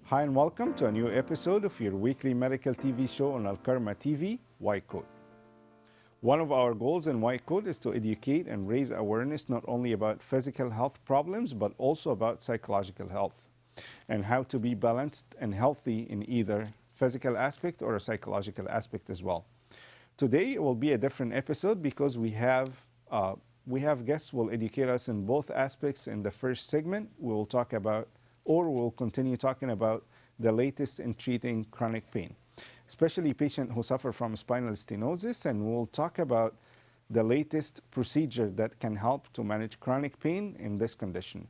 Hi and welcome to a new episode of your weekly medical TV show on الكرمة TV, White Coat. One of our goals in White Coat is to educate and raise awareness not only about physical health problems, but also about psychological health and how to be balanced and healthy in either physical aspect or a psychological aspect as well. Today it will be a different episode because we have guests who will educate us in both aspects. In the first segment, we will talk about, or we'll continue talking about, the latest in treating chronic pain, especially patients who suffer from spinal stenosis, and we'll talk about the latest procedure that can help to manage chronic pain in this condition.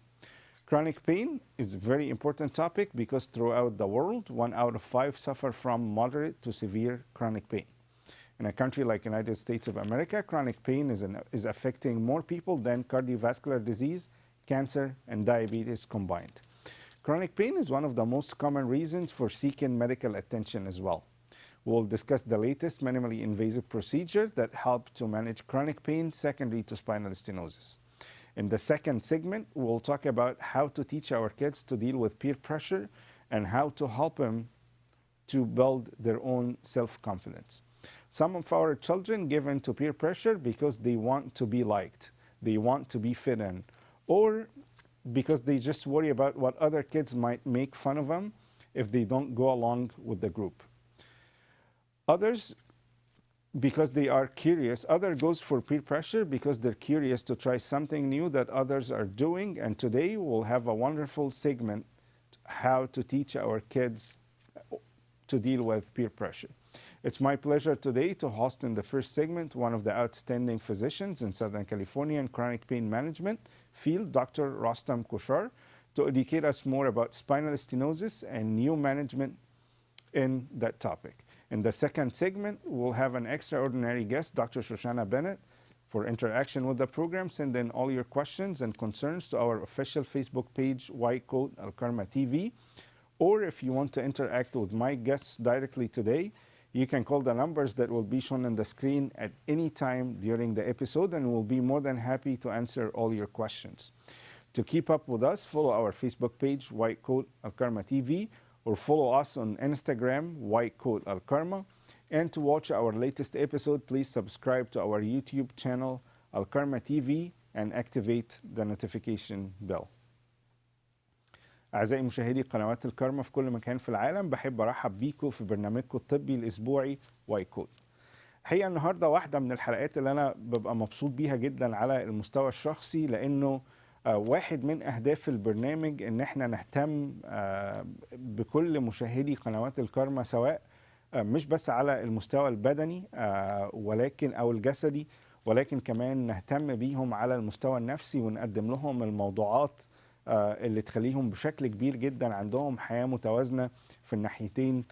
Chronic pain is a very important topic because throughout the world, 1 out of 5 suffer from moderate to severe chronic pain. In a country like the United States of America, chronic pain is affecting more people than cardiovascular disease, cancer, and diabetes combined. Chronic pain is one of the most common reasons for seeking medical attention as well. We'll discuss the latest minimally invasive procedure that help to manage chronic pain secondary to spinal stenosis. In the second segment, we'll talk about how to teach our kids to deal with peer pressure and how to help them to build their own self-confidence. Some of our children give in to peer pressure because they want to be liked, they want to be fit in, or because they just worry about what other kids might make fun of them if they don't go along with the group. Others, because they are curious. Others goes for peer pressure because they're curious to try something new that others are doing. And today we'll have a wonderful segment, how to teach our kids to deal with peer pressure. It's my pleasure today to host in the first segment one of the outstanding physicians in Southern California in chronic pain management field, Dr. Rostam Khoshsar, to educate us more about spinal stenosis and new management in that topic. In the second segment, we'll have an extraordinary guest, Dr. Shoshana Bennett, for interaction with the program. Send in all your questions and concerns to our official Facebook page, White Coat Alkarma TV. Or if you want to interact with my guests directly today, you can call the numbers that will be shown on the screen at any time during the episode, and we'll be more than happy to answer all your questions. To keep up with us, follow our Facebook page, White Coat Alkarma TV, or follow us on Instagram, White Coat Alkarma. And to watch our latest episode, please subscribe to our YouTube channel, الكرمة TV, and activate the notification bell. أعزائي مشاهدي قنوات الكرمة في كل مكان في العالم، بحب أرحب بيكم في برنامجكم الطبي الأسبوعي وايت كوت. الحقيقة النهاردة واحدة من الحلقات اللي أنا ببقى مبسوط بيها جدا على المستوى الشخصي، لأنه واحد من أهداف البرنامج إن احنا نهتم بكل مشاهدي قنوات الكرمة، سواء مش بس على المستوى البدني ولكن أو الجسدي، ولكن كمان نهتم بيهم على المستوى النفسي ونقدم لهم الموضوعات اللي تخليهم بشكل كبير جدا عندهم حياة متوازنة في الناحيتين.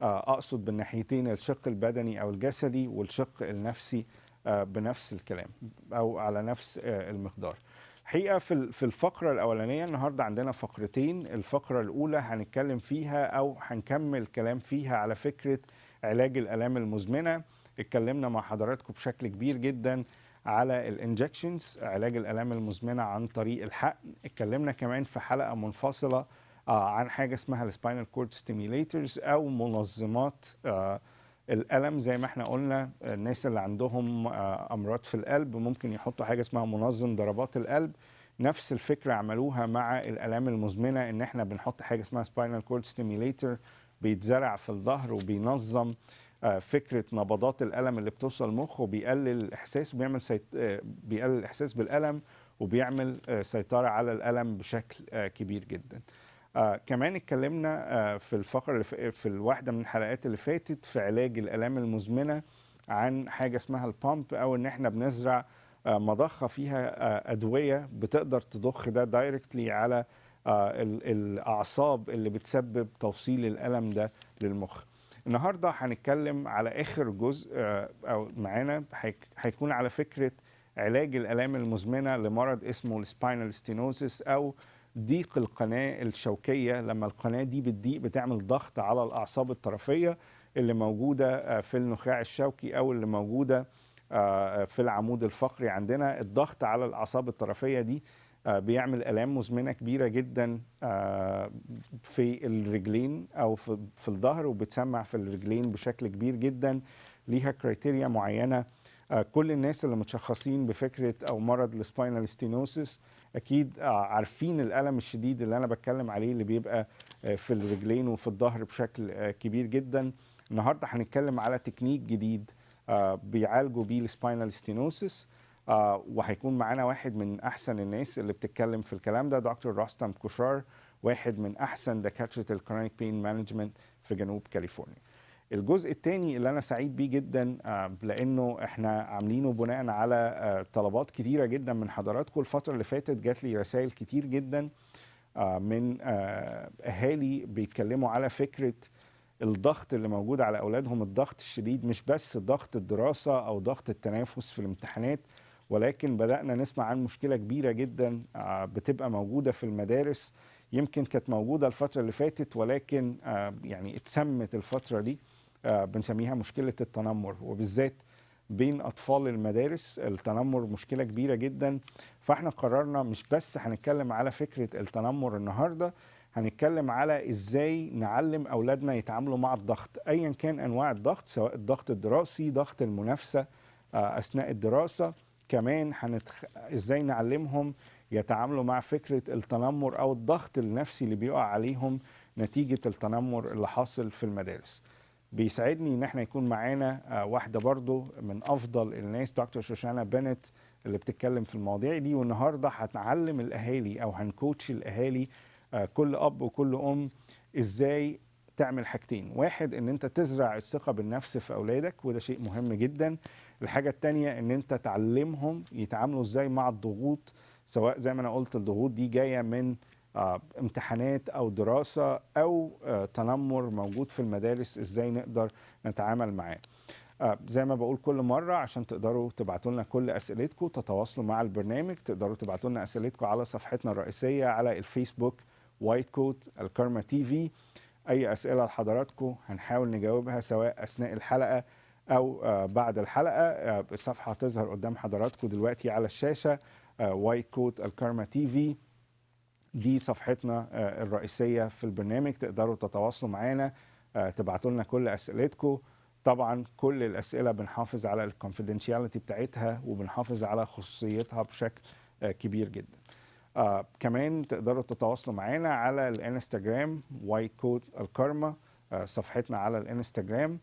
أقصد بالناحيتين الشق البدني أو الجسدي والشق النفسي بنفس الكلام أو على نفس المقدار. الحقيقة في الفقرة الأولانية النهاردة عندنا فقرتين. الفقرة الأولى هنتكلم فيها أو هنكمل كلام فيها على فكرة علاج الآلام المزمنة. اتكلمنا مع حضراتكم بشكل كبير جدا على الانجكشنز، علاج الآلام المزمنة عن طريق الحقن. اتكلمنا كمان في حلقة منفصلة عن حاجة اسمها السباينال كورد ستيميليترز أو منظمات الألم. زي ما احنا قلنا، الناس اللي عندهم أمراض في القلب ممكن يحطوا حاجة اسمها منظم ضربات القلب. نفس الفكرة عملوها مع الآلام المزمنة، ان احنا بنحط حاجة اسمها سباينال كورد ستيميليتر بيتزرع في الظهر وبينظم فكرة نبضات الألم اللي بتوصل المخ، وبيقلل الإحساس وبيعمل بيقلل الإحساس بالألم وبيعمل سيطرة على الألم بشكل كبير جدا. كمان اتكلمنا في الفقرة في الواحدة من الحلقات اللي فاتت في علاج الآلام المزمنة عن حاجة اسمها البامب، أو إن احنا بنزرع مضخة فيها أدوية بتقدر تضخ ده دايركتلي على الأعصاب اللي بتسبب توصيل الألم ده للمخ. النهارده هنتكلم على اخر جزء او معانا هيكون على فكره علاج الالام المزمنه لمرض اسمه السباينال ستينوسيس او ضيق القناه الشوكيه. لما القناه دي بتضيق بتعمل ضغط على الاعصاب الطرفيه اللي موجوده في النخاع الشوكي او اللي موجوده في العمود الفقري عندنا. الضغط على الاعصاب الطرفيه دي بيعمل آلام مزمنة كبيرة جدا في الرجلين أو في الظهر، وبتسمع في الرجلين بشكل كبير جدا. ليها كرايتيريا معينة. كل الناس اللي متشخصين بفكرة أو مرض السباينال ستينوسيس أكيد عارفين الألم الشديد اللي أنا بتكلم عليه، اللي بيبقى في الرجلين وفي الظهر بشكل كبير جدا. النهاردة هنتكلم على تكنيك جديد بيعالجوا بيه السباينال ستينوسيس، وهيكون معانا واحد من أحسن الناس اللي بتتكلم في الكلام ده، دكتور روستام خوشسار، واحد من أحسن دكاترة الكرونيك بين مانجمنت في جنوب كاليفورنيا. الجزء الثاني اللي أنا سعيد بيه جدا لأنه احنا عاملينه بناء على طلبات كتيرة جدا من حضراتكم. الفترة اللي فاتت جات لي رسائل كتير جدا من أهالي بيتكلموا على فكرة الضغط اللي موجود على أولادهم، الضغط الشديد، مش بس ضغط الدراسة أو ضغط التنافس في الامتحانات، ولكن بدأنا نسمع عن مشكلة كبيرة جدا بتبقى موجودة في المدارس. يمكن كانت موجودة الفترة اللي فاتت، ولكن يعني اتسمت الفترة دي، بنسميها مشكلة التنمر، وبالذات بين أطفال المدارس. التنمر مشكلة كبيرة جدا. فاحنا قررنا مش بس هنتكلم على فكرة التنمر النهاردة، هنتكلم على ازاي نعلم أولادنا يتعاملوا مع الضغط أيا كان أنواع الضغط، سواء الضغط الدراسي، ضغط المنافسة أثناء الدراسة. كمان ازاي نعلمهم يتعاملوا مع فكرة التنمر أو الضغط النفسي اللي بيقع عليهم نتيجة التنمر اللي حاصل في المدارس. بيسعدني ان احنا يكون معانا واحدة برضو من افضل الناس، دكتور شوشانا بنت، اللي بتتكلم في المواضيع دي. والنهاردة هنعلم الاهالي او هنكوتش الاهالي، كل اب وكل ام، ازاي تعمل حاجتين. واحد، ان انت تزرع الثقة بالنفس في اولادك، وده شيء مهم جدا. الحاجة التانية ان انت تعلمهم يتعاملوا ازاي مع الضغوط، سواء زي ما انا قلت الضغوط دي جاية من امتحانات او دراسة او تنمر موجود في المدارس، ازاي نقدر نتعامل معاه. زي ما بقول كل مرة، عشان تقدروا تبعتوا لنا كل اسئلتكم، تتواصلوا مع البرنامج، تقدروا تبعتوا لنا اسئلتكم على صفحتنا الرئيسية على الفيسبوك وايت كوت الكرمة تي في. اي اسئلة لحضراتكم هنحاول نجاوبها سواء اثناء الحلقة او بعد الحلقة. الصفحة هتظهر قدام حضراتكم دلوقتي على الشاشة، وايت كوت الكرمة تي في. دي صفحتنا الرئيسية في البرنامج. تقدروا تتواصلوا معانا، تبعتوا لنا كل أسئلتكم. طبعا كل الأسئلة بنحافظ على الكونفيدنشياليتي بتاعتها، وبنحافظ على خصوصيتها بشكل كبير جدا. كمان تقدروا تتواصلوا معانا على الانستجرام وايت كوت الكرمة، صفحتنا على الانستجرام.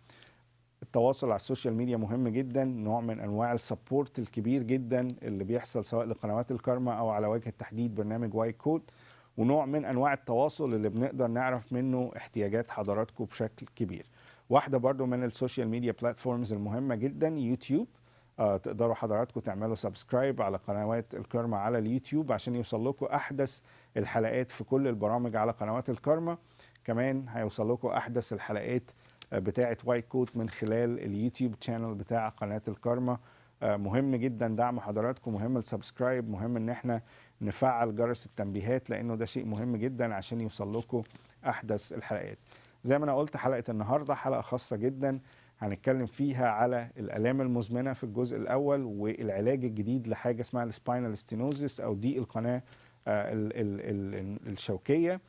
التواصل على السوشيال ميديا مهم جدا، نوع من انواع السبورت الكبير جدا اللي بيحصل سواء لقنوات الكرمة او على وجه التحديد برنامج وايت كوت، ونوع من انواع التواصل اللي بنقدر نعرف منه احتياجات حضراتكم بشكل كبير. واحدة برضو من السوشيال ميديا بلاتفورمز المهمة جدا يوتيوب. تقدروا حضراتكم تعملوا سبسكرايب على قنوات الكرمة على اليوتيوب عشان يوصل لكم احدث الحلقات في كل البرامج على قنوات الكرمة. كمان هيوصل لكم احدث الحلقات بتاعة وايت كوت من خلال اليوتيوب شانل بتاع قناة الكرمة. مهم جدا دعم حضراتكم، مهم السبسكرايب، مهم ان احنا نفعل جرس التنبيهات، لانه ده شيء مهم جدا عشان يوصل لكم احدث الحلقات. زي ما انا قلت، حلقة النهاردة حلقة خاصة جدا، هنتكلم فيها على الالام المزمنة في الجزء الاول، والعلاج الجديد لحاجة اسمها السباينال ستينوزيس او ضيق القناة الشوكية.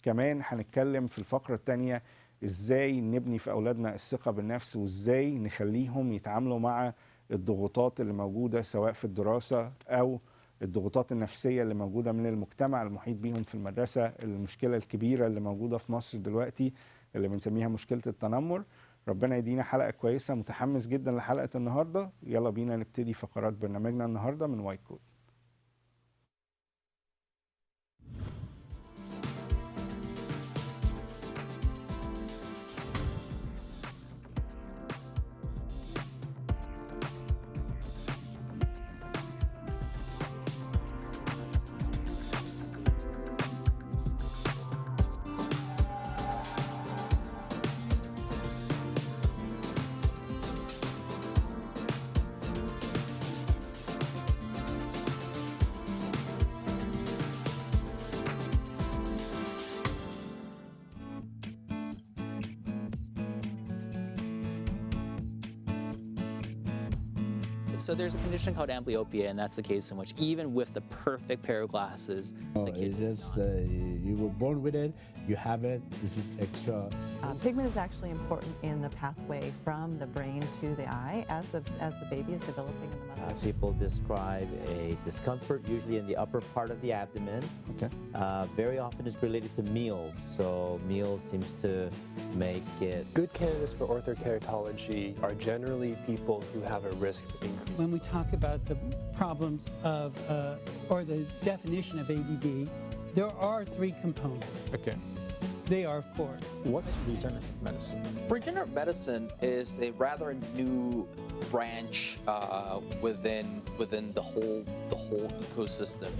كمان هنتكلم في الفقرة الثانية ازاي نبني في اولادنا الثقة بالنفس، وازاي نخليهم يتعاملوا مع الضغوطات اللي موجودة سواء في الدراسة او الضغوطات النفسية اللي موجودة من المجتمع المحيط بيهم في المدرسة. المشكلة الكبيرة اللي موجودة في مصر دلوقتي اللي بنسميها مشكلة التنمر. ربنا يدينا حلقة كويسة. متحمس جدا لحلقة النهاردة. يلا بينا نبتدي فقرات برنامجنا النهاردة من وايت كوت. So there's a condition called amblyopia, and that's the case in which even with the perfect pair of glasses, the kid does not. You were born with it, you have it, this is extra. Pigment is actually important in the pathway from the brain to the eye as the baby is developing in the mother. People describe a discomfort, usually in the upper part of the abdomen. Okay. Very often it's related to meals, so meals seems to make it. Good candidates for orthokeratology are generally people who have a risk of increase. When we talk about the problems of, or the definition of ADD, there are three components. Okay. They are, of course, What's regenerative medicine? Regenerative medicine is a rather new branch within the whole ecosystem.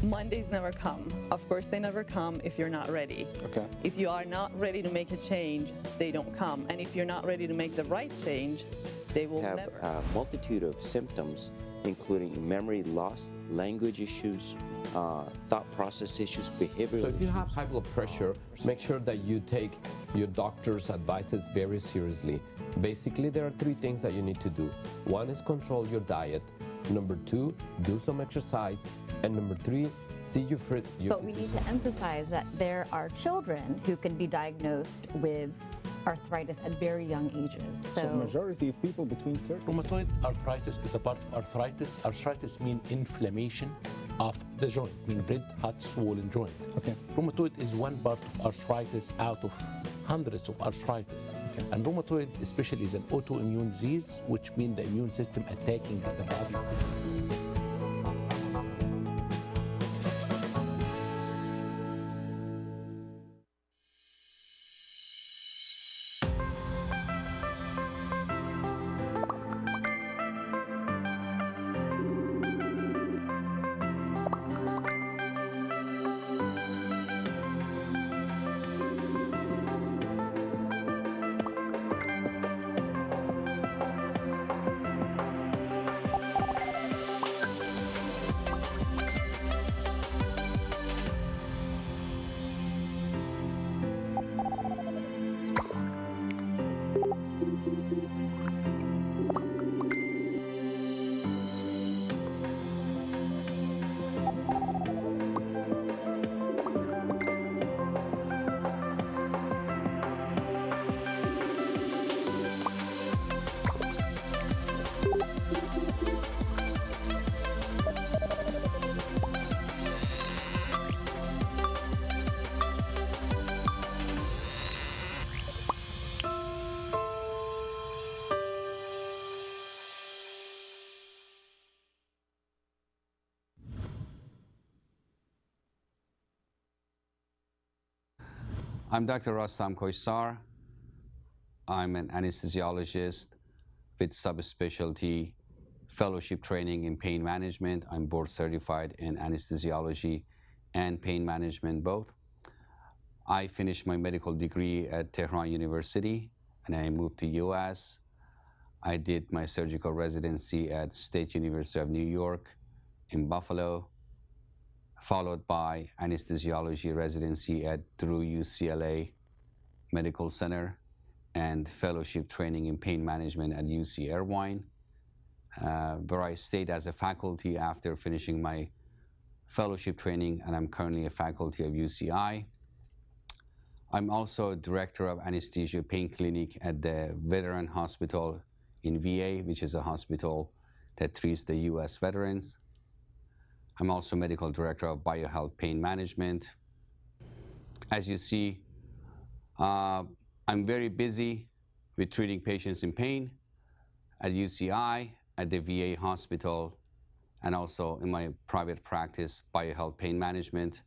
Mondays never come. Of course, they never come if you're not ready. Okay. If you are not ready to make a change, they don't come. And if you're not ready to make the right change, they will have never. a multitude of symptoms, including memory loss, language issues, thought process issues, behavioral So if you issues. have high blood pressure, make sure that you take your doctor's advices very seriously. Basically, there are three things that you need to do. One is control your diet. Number two, do some exercise. And number three, see your physician. But we need to emphasize that there are children who can be diagnosed with arthritis at very young ages. So majority of people between 30. Rheumatoid arthritis is a part of arthritis. Arthritis means inflammation of the joint, mean red, hot, swollen joint. Okay. Rheumatoid is one part of arthritis out of hundreds of arthritis. Okay. And rheumatoid especially is an autoimmune disease, which means the immune system attacking the body. I'm Dr. Rostam Khoshsar. I'm an anesthesiologist with subspecialty fellowship training in pain management. I'm board certified in anesthesiology and pain management both. I finished my medical degree at Tehran University and I moved to US. I did my surgical residency at State University of New York in Buffalo, followed by anesthesiology residency at Drew UCLA Medical Center and fellowship training in pain management at UC Irvine, where I stayed as a faculty after finishing my fellowship training, and I'm currently a faculty of UCI. I'm also director of anesthesia pain clinic at the Veteran Hospital in VA, which is a hospital that treats the US veterans. I'm also medical director of biohealth pain management. As you see, I'm very busy with treating patients in pain at UCI, at the VA hospital, and also in my private practice, biohealth pain management.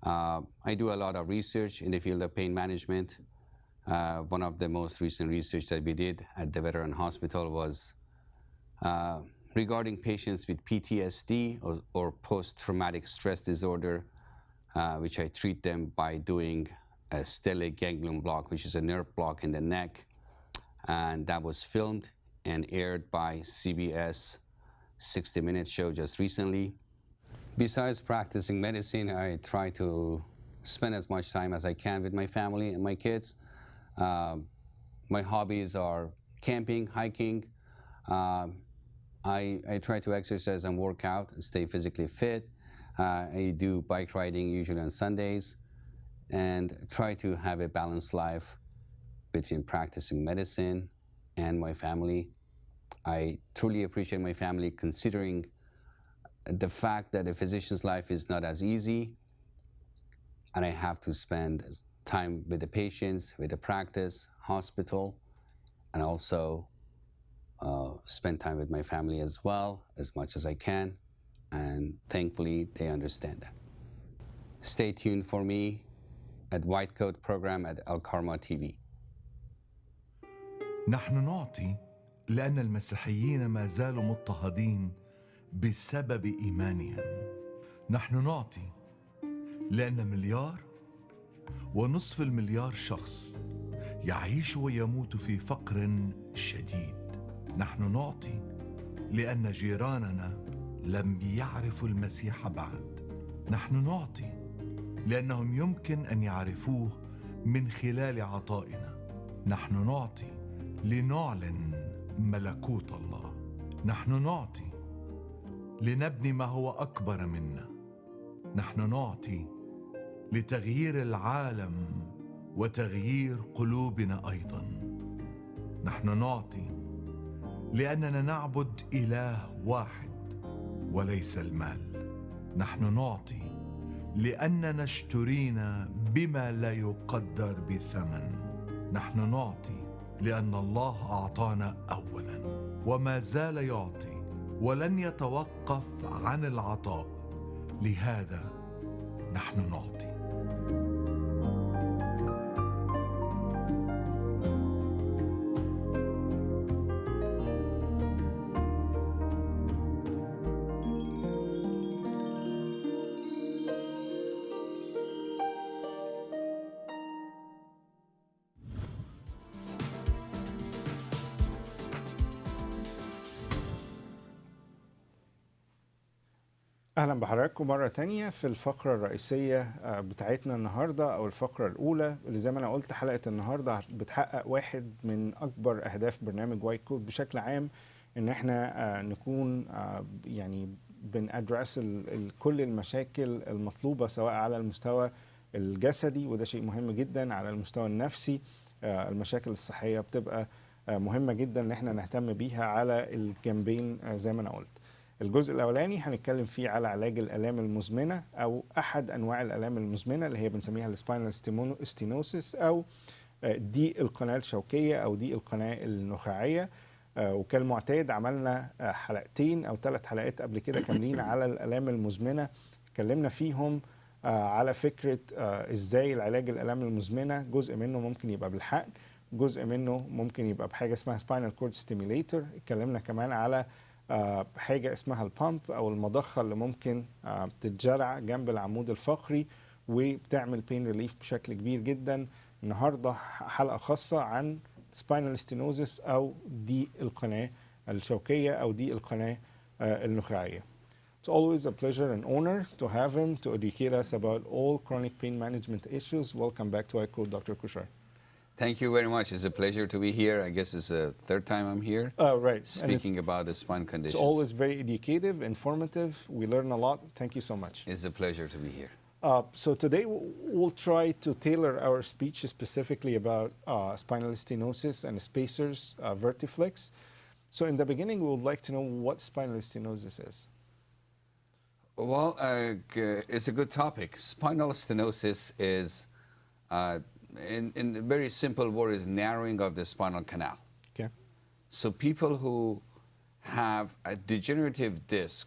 I do a lot of research in the field of pain management. One of the most recent research that we did at the Veteran Hospital was regarding patients with PTSD or post-traumatic stress disorder, which I treat them by doing a stellate ganglion block, which is a nerve block in the neck. And that was filmed and aired by CBS 60 Minutes show just recently. Besides practicing medicine, I try to spend as much time as I can with my family and my kids. My hobbies are camping, hiking, I try to exercise and work out, stay physically fit. I do bike riding usually on Sundays, and try to have a balanced life between practicing medicine and my family. I truly appreciate my family, considering the fact that a physician's life is not as easy, and I have to spend time with the patients, with the practice, hospital, and also spend time with my family as well, as much as I can, and thankfully they understand that. Stay tuned for me at White Coat program at الكرمة TV. نحن نعطي لأن المسيحيين ما زالوا مضطهدين بسبب إيمانهم. نحن نعطي لأن 1.5 مليار شخص يعيش ويموت في فقر شديد. نحن نعطي لأن جيراننا لم يعرفوا المسيح بعد. نحن نعطي لأنهم يمكن أن يعرفوه من خلال عطائنا. نحن نعطي لنعلن ملكوت الله. نحن نعطي لنبني ما هو أكبر منا. نحن نعطي لتغيير العالم وتغيير قلوبنا أيضا. نحن نعطي لأننا نعبد إله واحد وليس المال. نحن نعطي لأننا اشترينا بما لا يقدر بثمن. نحن نعطي لأن الله أعطانا أولا وما زال يعطي ولن يتوقف عن العطاء. لهذا نحن نعطي. أهلا بحضراتكم مرة تانية في الفقرة الرئيسية بتاعتنا النهاردة، أو الفقرة الأولى اللي زي ما أنا قلت حلقة النهاردة بتحقق واحد من أكبر أهداف برنامج وايت كوت بشكل عام، إن إحنا نكون يعني بنأدرس كل المشاكل المطلوبة، سواء على المستوى الجسدي وده شيء مهم جدا، على المستوى النفسي المشاكل الصحية بتبقى مهمة جدا إن إحنا نهتم بيها على الجنبين زي ما أنا قلت. الجزء الأولاني هنتكلم فيه على علاج الآلام المزمنة، أو أحد أنواع الآلام المزمنة اللي هي بنسميها السباينال ستينوسيس، أو ضيق القناة الشوكية أو ضيق القناة النخاعية. وكالمعتاد عملنا حلقتين أو 3 حلقات قبل كده كاملين على الآلام المزمنة، اتكلمنا فيهم على فكرة إزاي العلاج الآلام المزمنة جزء منه ممكن يبقى بالحقن، جزء منه ممكن يبقى بحاجة اسمها سباينال كورد ستيميليتر. اتكلمنا كمان على حاجة اسمها البامب أو المضخة اللي ممكن تتجرع جنب العمود الفقري وبتعمل بين ريليف بشكل كبير جدا. النهاردة حلقة خاصة عن سباينال ستينوزيس أو ضيق القناة الشوكية أو ضيق القناة النخاعية. It's always a pleasure and honor to have him to educate us about all chronic pain management issues. Welcome back to White Coat, Dr. Khoshsar. Thank you very much. It's a pleasure to be here. I guess it's the 3rd time I'm here. Right. Speaking about the spine conditions. It's always very educative, informative. We learn a lot. Thank you so much. It's a pleasure to be here. So today we'll try to tailor our speech specifically about spinal stenosis and spacers, vertiflex. So in the beginning, we would like to know what spinal stenosis is. Well, it's a good topic. Spinal stenosis is in a very simple word, is narrowing of the spinal canal. Okay. So people who have a degenerative disc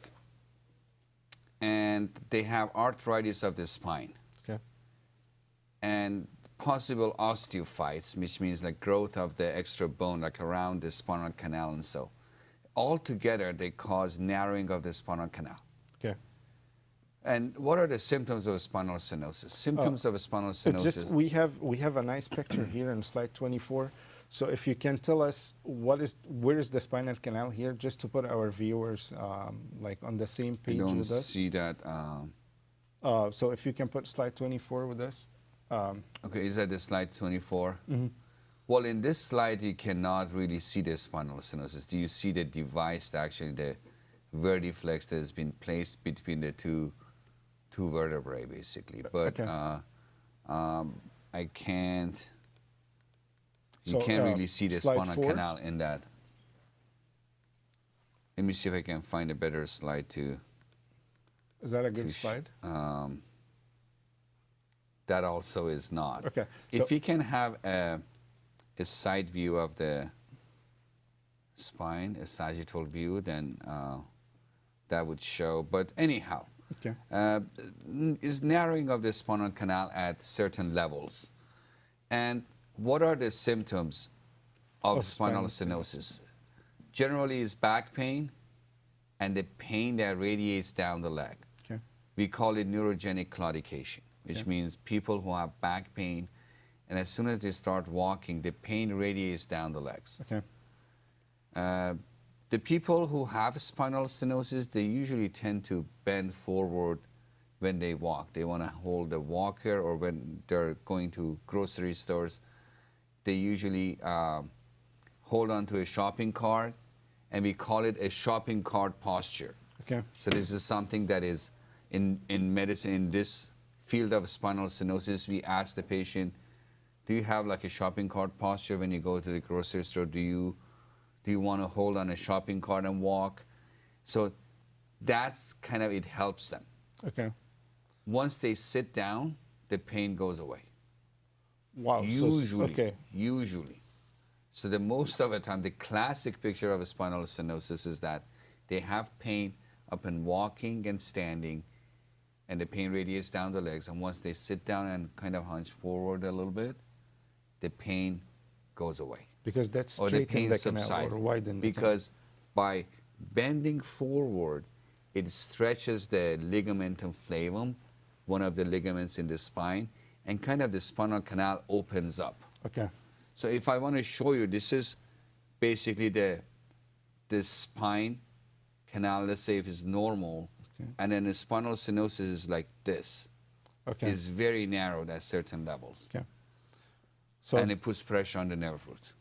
and they have arthritis of the spine, okay, and possible osteophytes, which means like growth of the extra bone like around the spinal canal, and so all together they cause narrowing of the spinal canal. Okay. And what are the symptoms of spinal stenosis? Symptoms of spinal stenosis. We have a nice picture here in slide 24. So if you can tell us where is the spinal canal here, just to put our viewers like on the same page with us. I don't see that. So if you can put slide 24 with us. Okay, is that the slide 24? Mm-hmm. Well, in this slide, you cannot really see the spinal stenosis. Do you see the device, actually the vertiflex that has been placed between the two vertebrae, basically? But I can't. You can't really see the spinal canal in that. Let me see if I can find a better slide to. Is that a good slide? That also is not. Okay. If you can have a side view of the spine, a sagittal view, then that would show. But anyhow, is narrowing of the spinal canal at certain levels. And what are the symptoms of spinal stenosis? Generally, is back pain and the pain that radiates down the leg. We call it neurogenic claudication, which means people who have back pain, and as soon as they start walking, the pain radiates down the legs. The people who have spinal stenosis, they usually tend to bend forward when they walk. They want to hold a walker, or when they're going to grocery stores, they usually hold on to a shopping cart, and we call it a shopping cart posture. So this is something that is in medicine, in this field of spinal stenosis, we ask the patient, do you have like a shopping cart posture when you go to the grocery store? Do you want to hold on a shopping cart and walk? So that's kind of, it helps them. Once they sit down, the pain goes away. Wow. Usually. Usually. So the most of the time, the classic picture of a spinal stenosis is that they have pain upon walking and standing, and the pain radiates down the legs. And once they sit down and kind of hunch forward a little bit, the pain goes away. Because that's or the straighten pain the subsides. canal or widen the Because by bending forward, it stretches the ligamentum flavum, one of the ligaments in the spine, and kind of the spinal canal opens up. So if I want to show you, this is basically the spine canal, let's say if it's normal, and then the spinal stenosis is like this. It's very narrowed at certain levels. And it puts pressure on the nerve root.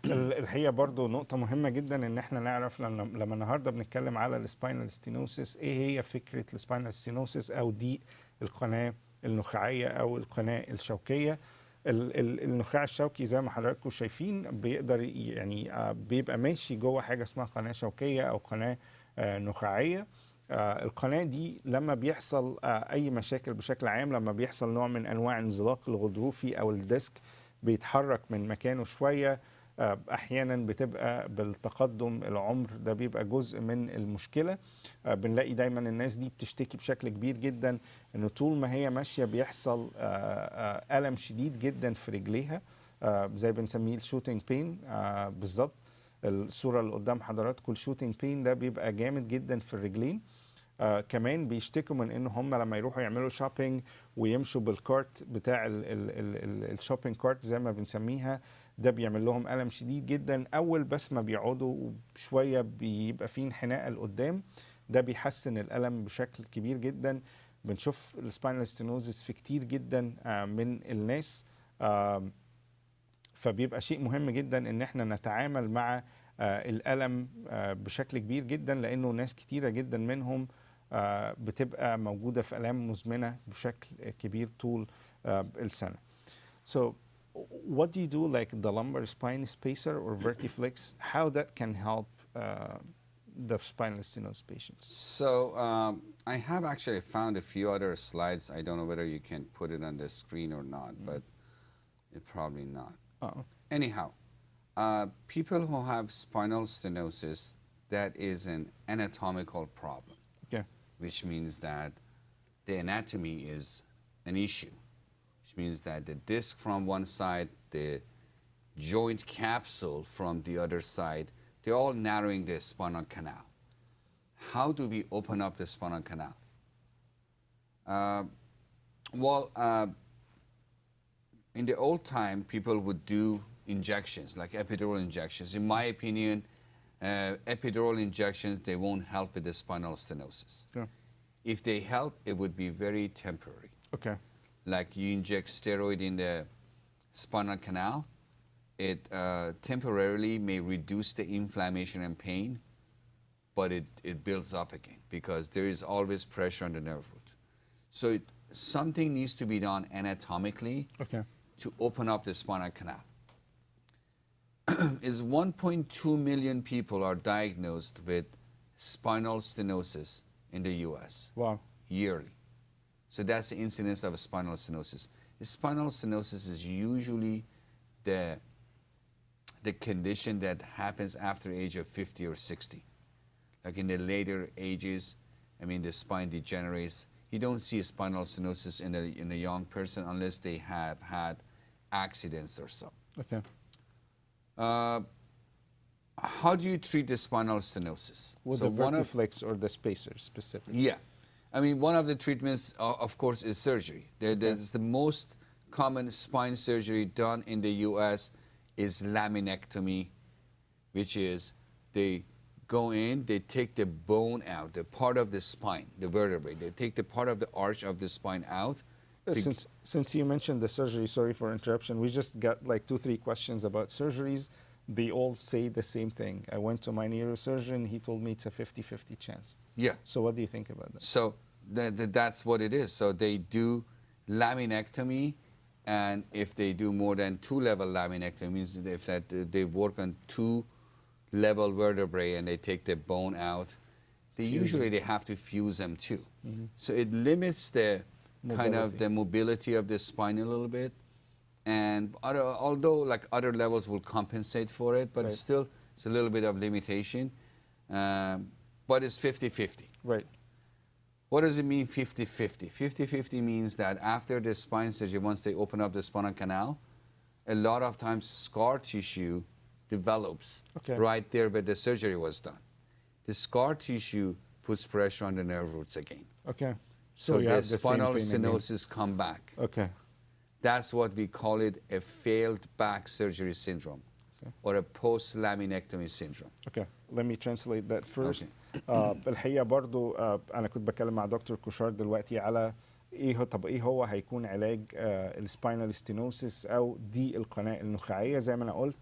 الحقيقه برضو نقطه مهمه جدا ان احنا نعرف لما النهارده بنتكلم على السباينال ستينوسيس، ايه هي فكره السباينال ستينوسيس او ضيق القناه النخاعيه او القناه الشوكيه. النخاع الشوكي زي ما حضراتكم شايفين بيقدر يعني بيبقى ماشي جوه حاجه اسمها قناه شوكيه او قناه نخاعيه. القناه دي لما بيحصل اي مشاكل بشكل عام، لما بيحصل نوع من انواع انزلاق الغضروفي او الديسك بيتحرك من مكانه شويه، احيانا بتبقى بالتقدم العمر ده بيبقى جزء من المشكله. بنلاقي دايما الناس دي بتشتكي بشكل كبير جدا انه طول ما هي ماشيه بيحصل الم شديد جدا في رجليها، زي بنسميه الشوتنج بين بالظبط. الصوره اللي قدام حضراتكم الشوتنج بين ده بيبقى جامد جدا في الرجلين. كمان بيشتكوا من ان هم لما يروحوا يعملوا شوبينج ويمشوا بالكارت بتاع الشوبينج كارت زي ما بنسميها، ده بيعمل لهم ألم شديد جدا. أول بس ما بيقعدوا شوية بيبقى فيه انحناء لقدام، ده بيحسن الألم بشكل كبير جدا. بنشوف السباينال ستينوزيس في كتير جدا من الناس، فبيبقى شيء مهم جدا ان احنا نتعامل مع الألم بشكل كبير جدا، لأنه ناس كتيرة جدا منهم بتبقى موجودة في آلام مزمنة بشكل كبير طول السنة. So what do you do, like the lumbar spine spacer or vertiflex, how that can help the spinal stenosis patients? So I have actually found a few other slides. I don't know whether you can put it on the screen or not, but it probably not. Anyhow, people who have spinal stenosis, that is an anatomical problem, which means that the anatomy is an issue, which means that the disc from one side, the joint capsule from the other side, they're all narrowing the spinal canal. How do we open up the spinal canal? In the old time, people would do injections, like epidural injections. In my opinion, epidural injections, they won't help with the spinal stenosis. If they help, it would be very temporary. Like you inject steroid in the spinal canal, it temporarily may reduce the inflammation and pain, but it builds up again because there is always pressure on the nerve root. So something needs to be done anatomically to open up the spinal canal. Is 1.2 million people are diagnosed with spinal stenosis in the US yearly. So that's the incidence of spinal stenosis. The spinal stenosis is usually the condition that happens after the age of 50 or 60. Like in the later ages, I mean, the spine degenerates. You don't see a spinal stenosis in a young person unless they have had accidents or so. Okay. How do you treat the spinal stenosis? With the vertiflex or the spacer specifically? Yeah. I mean, one of the treatments, of course, is surgery. That's the most common spine surgery done in the U.S. is laminectomy, which is they go in, they take the bone out, the part of the spine, the vertebrae. They take the part of the arch of the spine out. Since you mentioned the surgery, sorry for interruption, we just got like 2-3 questions about surgeries. They all say the same thing. I went to my neurosurgeon, he told me it's a 50-50 chance. Yeah. So what do you think about that? So that's what it is. So they do laminectomy, and if they do more than 2-level laminectomy, means if they work on 2-level vertebrae and they take the bone out, usually they have to fuse them too. So it limits the kind of the mobility of the spine a little bit. And although like other levels will compensate for it, but still it's a little bit of limitation. But it's 50-50. Right. What does it mean 50-50? 50-50 means that after the spine surgery, once they open up the spinal canal, a lot of times scar tissue develops right there where the surgery was done. The scar tissue puts pressure on the nerve roots again. Okay. So the spinal stenosis come back. Okay. That's what we call it, a failed back surgery syndrome or a post-laminectomy syndrome. Okay. Let me translate that first. الحقيقة برضو أنا كنت بكلم مع دكتور كوشار دلوقتي على إيه هو هيكون علاج السباينال ستينوسيس أو ضيق القناة النخاعية. زي ما أنا قلت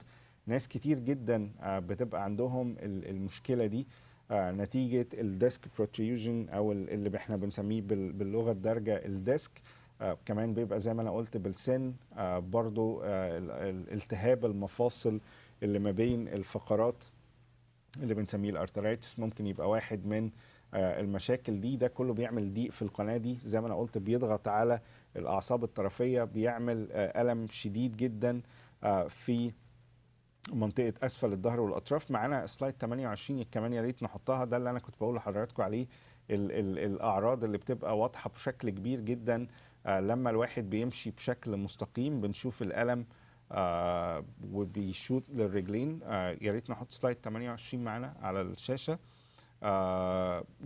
ناس كتير جدا بتبقى عندهم المشكلة دي نتيجة الديسك بروتريوجن أو اللي احنا بنسميه باللغة الدارجة الديسك. كمان بيبقى زي ما أنا قلت بالسن برضو التهاب المفاصل اللي ما بين الفقرات اللي بنسميه الارترايتس ممكن يبقى واحد من المشاكل دي. ده كله بيعمل ضيق في القناة دي، زي ما أنا قلت بيضغط على الأعصاب الطرفية، بيعمل ألم شديد جدا في منطقة أسفل الظهر والأطراف. معانا سلايد 28 كمان يا ريت نحطها، ده اللي أنا كنت بقول لحضراتكم عليه الأعراض اللي بتبقى واضحة بشكل كبير جدا لما الواحد بيمشي بشكل مستقيم. بنشوف الألم وبيشوت للرجلين. يا ريت نحط سلايد 28 معانا على الشاشة.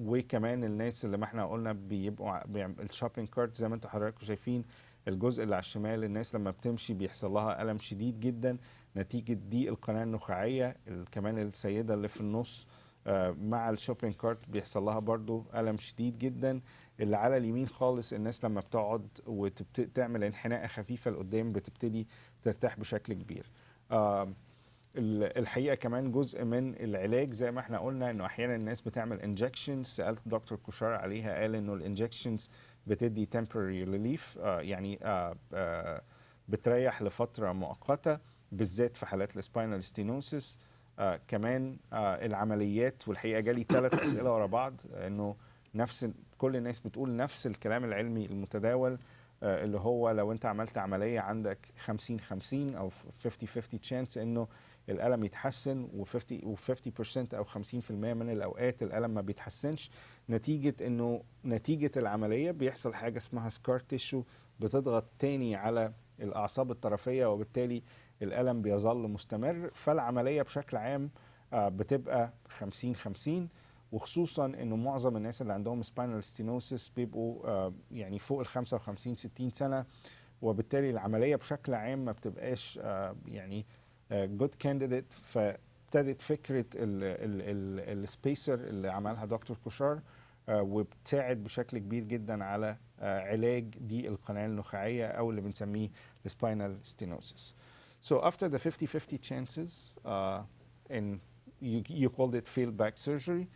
وكمان الناس اللي ما احنا قلنا بيبقوا الشوبينج كارت زي ما انتوا حضراتكم شايفين الجزء اللي على الشمال، الناس لما بتمشي بيحصل لها ألم شديد جدا نتيجة ضيق القناة النخاعية. كمان السيدة اللي في النص مع الشوبينج كارت بيحصل لها برضو ألم شديد جدا. اللي على اليمين خالص الناس لما بتقعد وتعمل انحناء خفيفة لقدام بتبتدي ترتاح بشكل كبير. الحقيقة كمان جزء من العلاج زي ما احنا قلنا انه احيانا الناس بتعمل انجكشنز. سألت دكتور كوشار عليها، قال انه الانجكشنز بتدي temporary relief يعني بتريح لفترة مؤقتة بالذات في حالات السباينال ستينوسيس. كمان العمليات، والحقيقة جالي 3 أسئلة ورا بعض انه كل الناس بتقول نفس الكلام العلمي المتداول اللي هو لو انت عملت عملية عندك 50-50 او 50-50 chance انه الألم يتحسن، و50% او 50% من الاوقات الألم ما بيتحسنش نتيجة انه نتيجة العملية بيحصل حاجة اسمها سكار تيشو بتضغط تاني على الاعصاب الطرفية وبالتالي الألم بيظل مستمر. فالعملية بشكل عام بتبقى 50-50، وخصوصا انه معظم الناس اللي عندهم سباينال ستينوسيس بيبقوا يعني فوق ال 55-60 سنة، وبالتالي العملية بشكل عام ما بتبقاش يعني جود كانديديت. فابتدت فكرة السبيسر اللي عملها دكتور كوشار وبتساعد بشكل كبير جدا على علاج ضيق القناة النخاعية او اللي بنسميه السباينال ستينوسيس. So after the 50-50 chances, and you called it failed back surgery,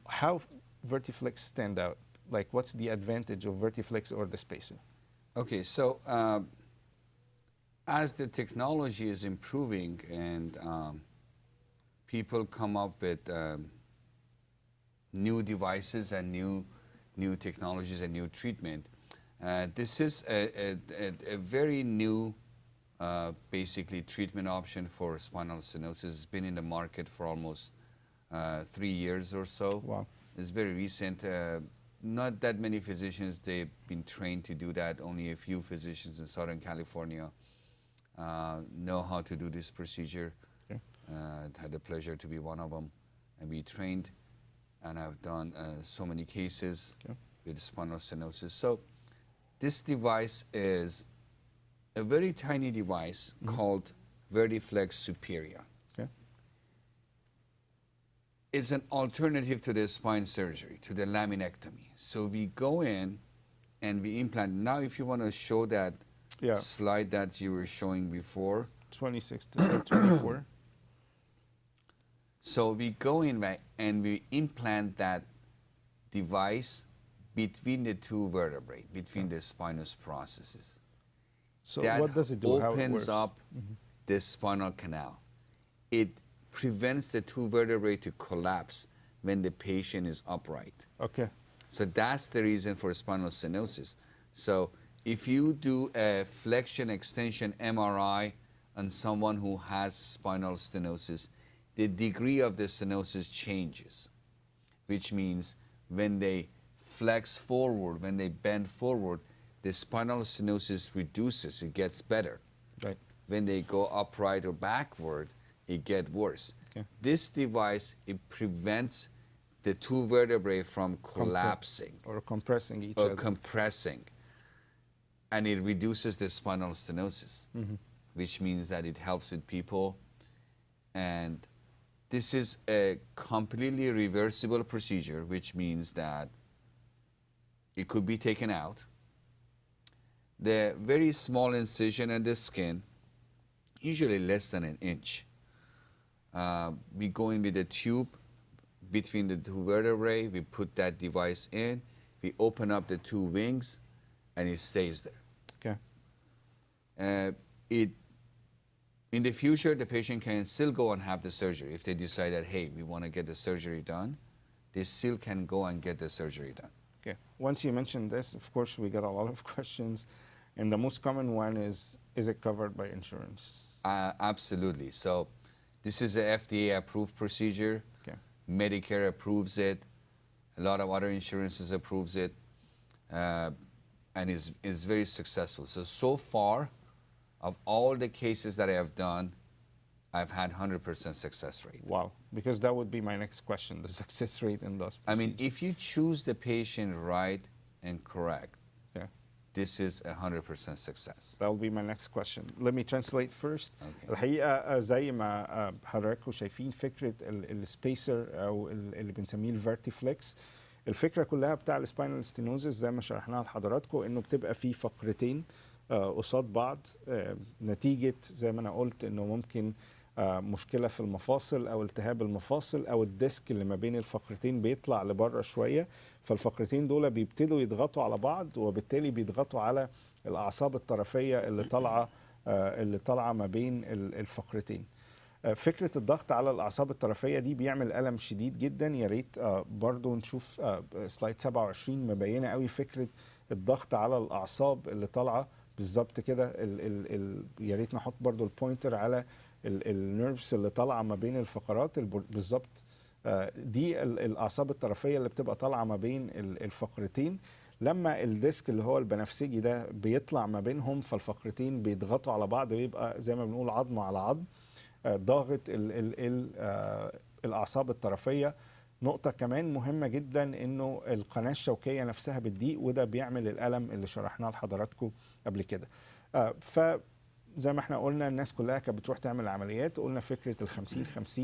how Vertiflex stand out? Like, what's the advantage of Vertiflex or the spacer? Okay, so as the technology is improving and people come up with new devices and new technologies and new treatment, this is a very new basically treatment option for spinal stenosis. It's been in the market for almost 3 years or so. Wow. It's very recent. Not that many physicians, they've been trained to do that. Only a few physicians in Southern California know how to do this procedure. Okay. Had the pleasure to be one of them and be trained. And I've done so many cases with spinal stenosis. So this device is a very tiny device called Vertiflex Superior. Okay. It's an alternative to the spine surgery, to the laminectomy. So we go in and we implant. Now if you want to show that slide that you were showing before. 26 to 24. So we go in and we implant that device between the two vertebrae, between the spinous processes. So that what does it do? How it opens works? up the spinal canal. It prevents the two vertebrae to collapse when the patient is upright. Okay. So that's the reason for spinal stenosis. So if you do a flexion extension MRI on someone who has spinal stenosis, the degree of the stenosis changes, which means when they flex forward, when they bend forward, the spinal stenosis reduces, it gets better. Right. When they go upright or backward, it gets worse. Okay. This device, it prevents the two vertebrae from collapsing. Or compressing each or other. compressing. And it reduces the spinal stenosis, which means that it helps with people. And this is a completely reversible procedure, which means that it could be taken out. The very small incision in the skin, usually less than an inch. We go in with a tube between the two vertebrae, we put that device in, we open up the two wings, and it stays there. Okay. In the future, the patient can still go and have the surgery. If they decide that, hey, we want to get the surgery done, they still can go and get the surgery done. Okay. Once you mentioned this, of course, we get a lot of questions. And the most common one is it covered by insurance? Absolutely. So this is a FDA-approved procedure. Okay. Medicare approves it. A lot of other insurances approves it. And is very successful. So far, of all the cases that I have done, I've had 100% success rate. Wow. Because that would be my next question, the success rate in those procedures. I mean, if you choose the patient right and correct, this is 100% success. That will be my next question. Let me translate first. Okay. الحقيقة زي ما حضراتكم شايفين فكرة السبيسر أو اللي بنسميه الفيرتيفليكس، الفكرة كلها بتاع السباينال ستينوزس زي ما شرحناها لحضراتكم إنه بتبقى فيه فقرتين قصاد بعض نتيجة زي ما أنا قلت إنه ممكن مشكلة في المفاصل أو التهاب المفاصل أو الديسك اللي ما بين الفقرتين بيطلع لبره شوية، فالفقرتين دول بيبتدوا يضغطوا على بعض وبالتالي بيضغطوا على الأعصاب الطرفية اللي طالعة ما بين الفقرتين. فكرة الضغط على الأعصاب الطرفية دي بيعمل ألم شديد جدا. يا ريت برضو نشوف سلايد 27 مبينة قوي فكرة الضغط على الأعصاب اللي طالعة بالظبط كده. يا ريت نحط برضو البوينتر على النيرفز اللي طالعة ما بين الفقرات بالظبط. دي الأعصاب الطرفية اللي بتبقى طالعة ما بين الفقرتين. لما الديسك اللي هو البنفسجي ده بيطلع ما بينهم فالفقرتين بيضغطوا على بعض، بيبقى زي ما بنقول عظم على عظم ضاغط الأعصاب الطرفية. نقطة كمان مهمة جدا إنه القناة الشوكية نفسها بتضيق وده بيعمل الألم اللي شرحناه لحضراتكم قبل كده. فزي ما احنا قلنا الناس كلها كانت بتروح تعمل عمليات، قلنا فكرة ال50-50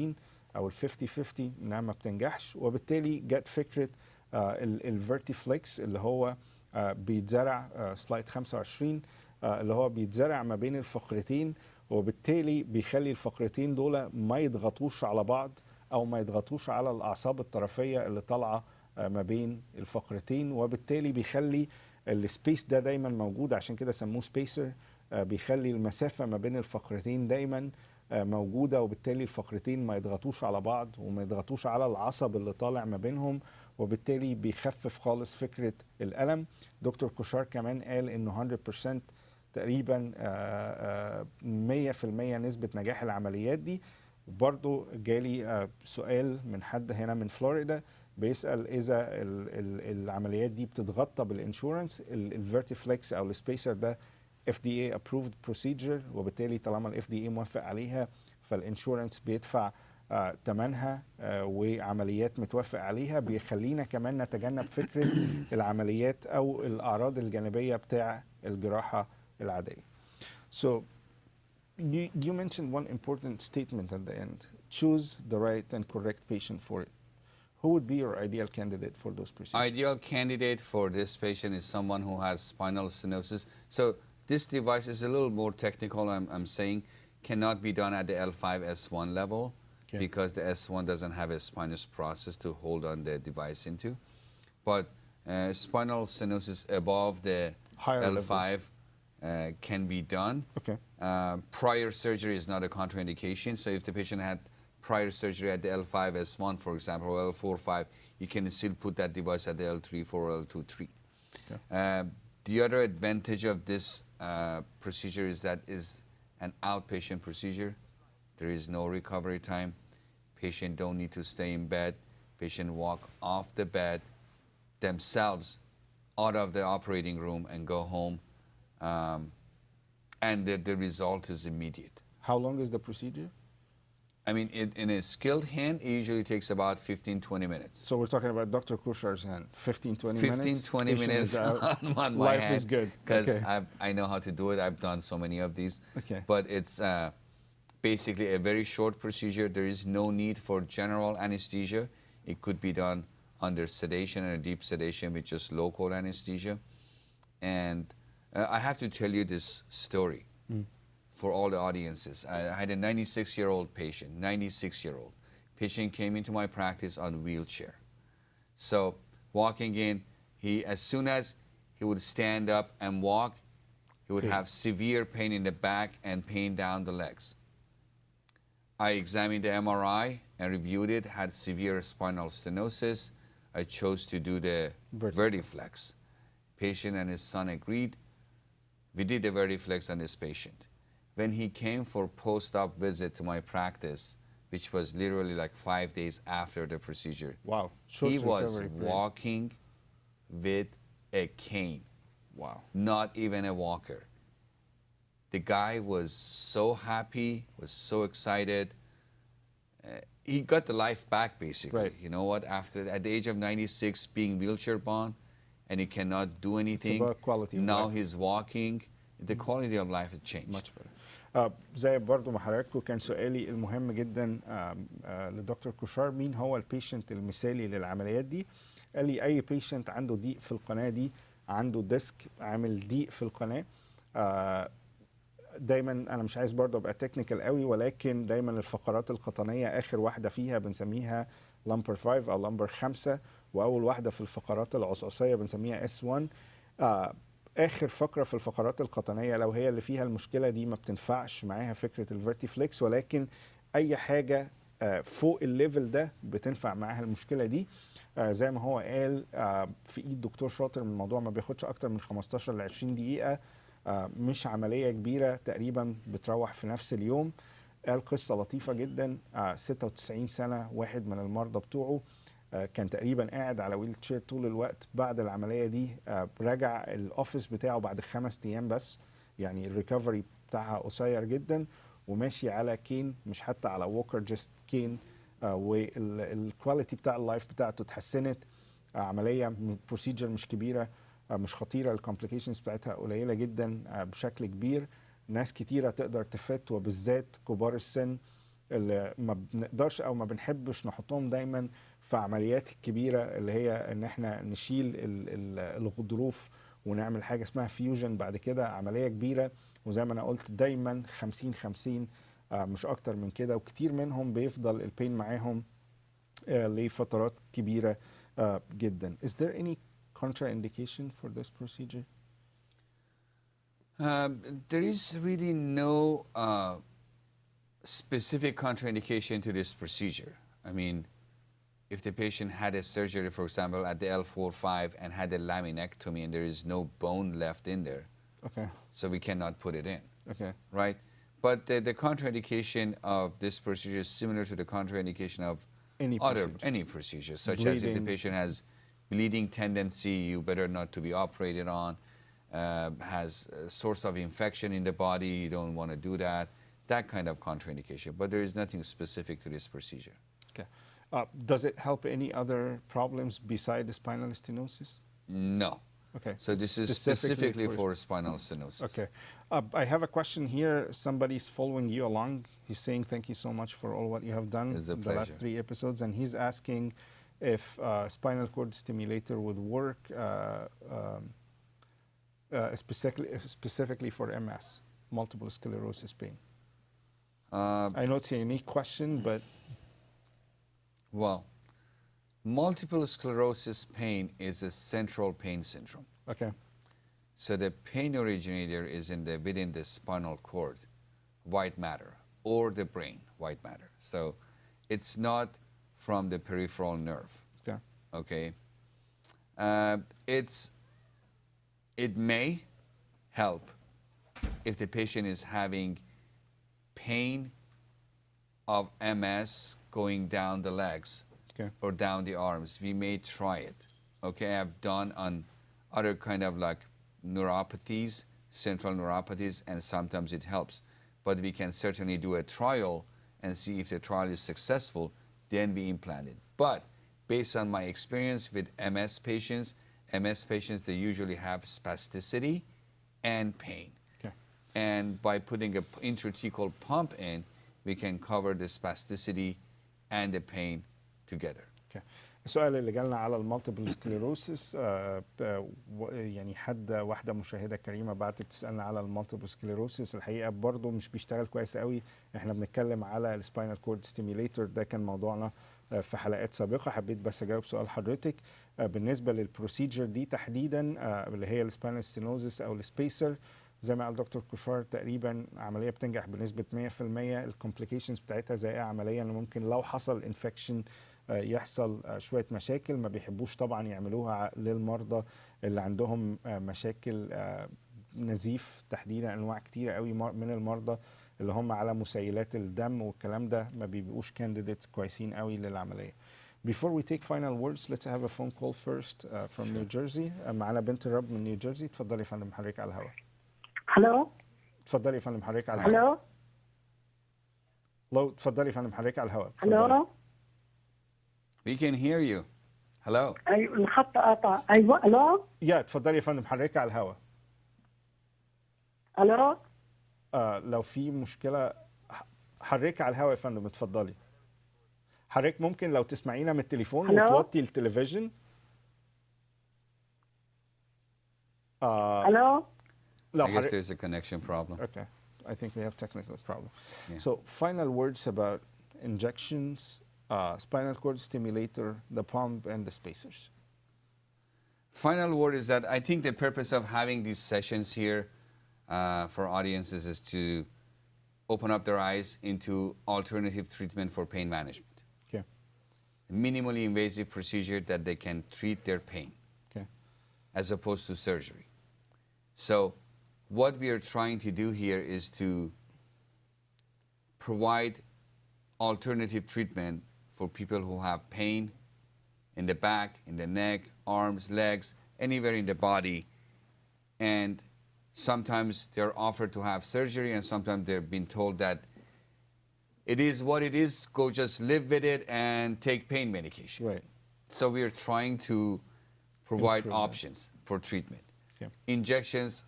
أو ال50-50 إنها ما بتنجحش، وبالتالي جت فكرة الفيرتيفليكس اللي هو بيتزرع سلايد 25 اللي هو بيتزرع ما بين الفقرتين وبالتالي بيخلي الفقرتين دول ما يضغطوش على بعض او ما يضغطوش على الاعصاب الطرفيه اللي طالعه ما بين الفقرتين، وبالتالي بيخلي السبيس ده دايما موجود. عشان كده سموه سبيسر، بيخلي المسافه ما بين الفقرتين دايما موجوده، وبالتالي الفقرتين ما يضغطوش على بعض وما يضغطوش على العصب اللي طالع ما بينهم، وبالتالي بيخفف خالص فكره الالم. دكتور كوشار كمان قال انه 100% تقريبا 100% نسبه نجاح العمليات دي. وبرضه جالي سؤال من حد هنا من فلوريدا بيسأل إذا العمليات دي بتتغطى بالإنشورنس. الفيرتيفليكس أو السبيسر ده FDA approved procedure، وبالتالي طالما ال FDA موافق عليها فالإنشورنس بيدفع ثمنها وعمليات متوافق عليها، بيخلينا كمان نتجنب فكرة العمليات أو الأعراض الجانبية بتاع الجراحة العادية. So you mentioned one important statement at the end. Choose the right and correct patient for it. Who would be your ideal candidate for those procedures? Ideal candidate for this patient is someone who has spinal stenosis. So this device is a little more technical, I'm saying, cannot be done at the L5-S1 level because the S1 doesn't have a spinous process to hold on the device into. But spinal stenosis above the higher L5 can be done. Okay. Prior surgery is not a contraindication. So if the patient had prior surgery at the L5-S1, for example, or L4-5, you can still put that device at the L3-4 or L2-3. Okay. The other advantage of this procedure is that is an outpatient procedure. There is no recovery time. Patient don't need to stay in bed. Patient walk off the bed themselves out of the operating room and go home. And the result is immediate. How long is the procedure? I mean, in a skilled hand, it usually takes about 15-20 minutes. So we're talking about Dr. Khoshsar's hand. 15-20 minutes? 15-20 minutes on my Life hand. is good. Because Okay. I know how to do it. I've done so many of these. Okay. But it's basically a very short procedure. There is no need for general anesthesia. It could be done under sedation and a deep sedation with just local anesthesia. And I have to tell you this story. For all the audiences. I had a 96-year-old patient, 96-year-old. Patient came into my practice on a wheelchair. So walking in, as soon as he would stand up and walk, he would have severe pain in the back and pain down the legs. I examined the MRI and reviewed it, had severe spinal stenosis. I chose to do the Vertiflex. Patient and his son agreed. We did the Vertiflex on this patient. When he came for post-op visit to my practice, which was literally like 5 days after the procedure, wow, he was walking with a cane. Wow. Not even a walker. The guy was so happy, was so excited. He got the life back, basically. Right. You know what? At the age of 96, being wheelchair bound, and he cannot do anything. It's about quality of now life. he's walking. The quality of life has changed. Much better. زي برضو ما حضراتكم كان سؤالي المهم جدا لدكتور كوشار، مين هو البيشنت المثالي للعمليات دي؟ قال لي اي بيشنت عنده ضيق في القناه دي، عنده ديسك عامل ضيق في القناه. دايما انا مش عايز برضو ابقى تكنيكال قوي، ولكن دايما الفقرات القطنيه اخر واحده فيها بنسميها لمبر 5 او لمبر 5، واول واحده في الفقرات العصعصيه بنسميها S1. اخر فقره في الفقرات القطنيه لو هي اللي فيها المشكله دي ما بتنفعش معاها فكره الفيرتيفليكس، ولكن اي حاجه فوق الليفل ده بتنفع معاها المشكله دي. زي ما هو قال في ايد دكتور شاطر، من الموضوع ما بياخدش اكتر من 15 ل 20 دقيقه، مش عمليه كبيره، تقريبا بتروح في نفس اليوم. قال قصه لطيفه جدا. 96 سنه واحد من المرضى بتوعه كان تقريبا قاعد على ويل تشير طول الوقت. بعد العمليه دي رجع الاوفيس بتاعه بعد 5 ايام بس، يعني الريكفري بتاعها قصير جدا، وماشي على كين، مش حتى على ووكر، جست كين. والكواليتي بتاع اللايف بتاعته اتحسنت. عمليه بروسيجر مش كبيره، مش خطيره، الكومبليكيشنز بتاعتها قليله جدا بشكل كبير. ناس كتيره تقدر تفت، وبالذات كبار السن اللي ما بنقدرش او ما بنحبش نحطهم دايما في عمليات كبيره، اللي هي ان احنا نشيل الغضروف ونعمل حاجه اسمها فيوجن بعد كده، عمليه كبيره. وزي ما انا قلت دايما 50-50 مش اكتر من كده، وكتير منهم بيفضل البين معاهم لفترات كبيره جدا. Is there any contraindication for this procedure? There is really no specific contraindication to this procedure. I mean, if the patient had a surgery, for example, at the L4-5 and had a laminectomy and there is no bone left in there, okay, so we cannot put it in, okay, right? But the contraindication of this procedure is similar to the contraindication of any procedure, such as if the patient has bleeding tendency, you better not to be operated on, has a source of infection in the body, you don't want to do that, that kind of contraindication. But there is nothing specific to this procedure. Okay. Does it help any other problems beside the spinal stenosis? No. Okay. So this is specifically for spinal stenosis. Okay. I have a question here. Somebody's following you along. He's saying thank you so much for all what you have done It's a the pleasure. last 3 episodes, and he's asking if spinal cord stimulator would work specifically for MS, multiple sclerosis pain. I know it's a unique question, but well, multiple sclerosis pain is a central pain syndrome. Okay. So the pain originator is within the spinal cord, white matter, or the brain, white matter. So it's not from the peripheral nerve. Okay. Okay. It may help if the patient is having pain of MS going down the legs, okay, or down the arms. We may try it. Okay, I've done on other kind of like neuropathies, central neuropathies, and sometimes it helps. But we can certainly do a trial and see if the trial is successful, then we implant it. But based on my experience with MS patients, they usually have spasticity and pain. Okay. And by putting an intrathecal pump in, we can cover the spasticity and the pain together. Okay. السؤال اللي جالنا على المالتيبل سكليروسيس، يعني واحده مشاهده كريمه بعتت تسالنا على المالتيبل سكليروسيس. الحقيقه برضو مش بيشتغل كويس قوي. احنا بنتكلم على السباينال كورد ستيميليتور، ده كان موضوعنا في حلقات سابقه. حبيت بس اجاوب سؤال حضرتك بالنسبه للبروسيجر دي تحديدا اللي هي السباينال ستينوزيس او السبيسر. زي ما قال دكتور كوشار تقريبا عمليه بتنجح بنسبه 100%. الكومبليكيشنز بتاعتها زي اي عمليه، ان ممكن لو حصل انفكشن يحصل شويه مشاكل. ما بيحبوش طبعا يعملوها للمرضى اللي عندهم مشاكل نزيف، تحديدا انواع كتيره قوي من المرضى اللي هم على مسيلات الدم والكلام ده ما بيبقوش candidates كويسين قوي للعمليه. Before we take final words, let's have a phone call first from New Jersey. معانا بنت الرب من نيو جيرسي. اتفضلي يا فندم حضرتك على الهواء. هلو. اتفضلي يا فندم حضرتك على الهواء. هلو. اتفضلي يا فندم حضرتك على الهواء. هلو. We can hear you. Hello. ايوه الخط قطع. ايوه الو. يا اتفضلي يا فندم حضرتك على الهواء. الو. لو في مشكله حضرتك على الهواء يا فندم اتفضلي. حضرتك ممكن لو تسمعينا من التليفون وتوطي التلفزيون. الو. I guess there's a connection problem. Okay. I think we have technical problem. Yeah. So final words about injections, spinal cord stimulator, the pump, and the spacers. Final word is that I think the purpose of having these sessions here for audiences is to open up their eyes into alternative treatment for pain management. Okay. Minimally invasive procedure that they can treat their pain. Okay. As opposed to surgery. So what we are trying to do here is to provide alternative treatment for people who have pain in the back, in the neck, arms, legs, anywhere in the body. And sometimes they're offered to have surgery, and sometimes they've been told that it is what it is, go just live with it and take pain medication. Right. So we are trying to provide options for treatment. Okay. Injections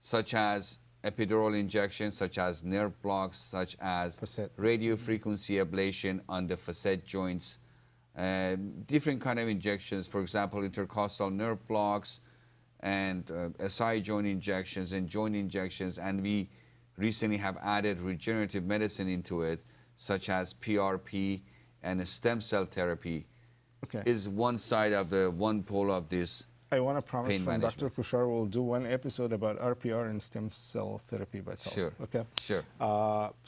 such as epidural injections, such as nerve blocks, such as radio frequency ablation on the facet joints, different kind of injections, for example, intercostal nerve blocks, and SI joint injections and joint injections, and we recently have added regenerative medicine into it, such as PRP and stem cell therapy. Okay. Is one side of the one pole of this. I want to promise pain from management. Dr. Khoshsar we'll do one episode about RPR and stem cell therapy by itself. Sure. Okay. Sure.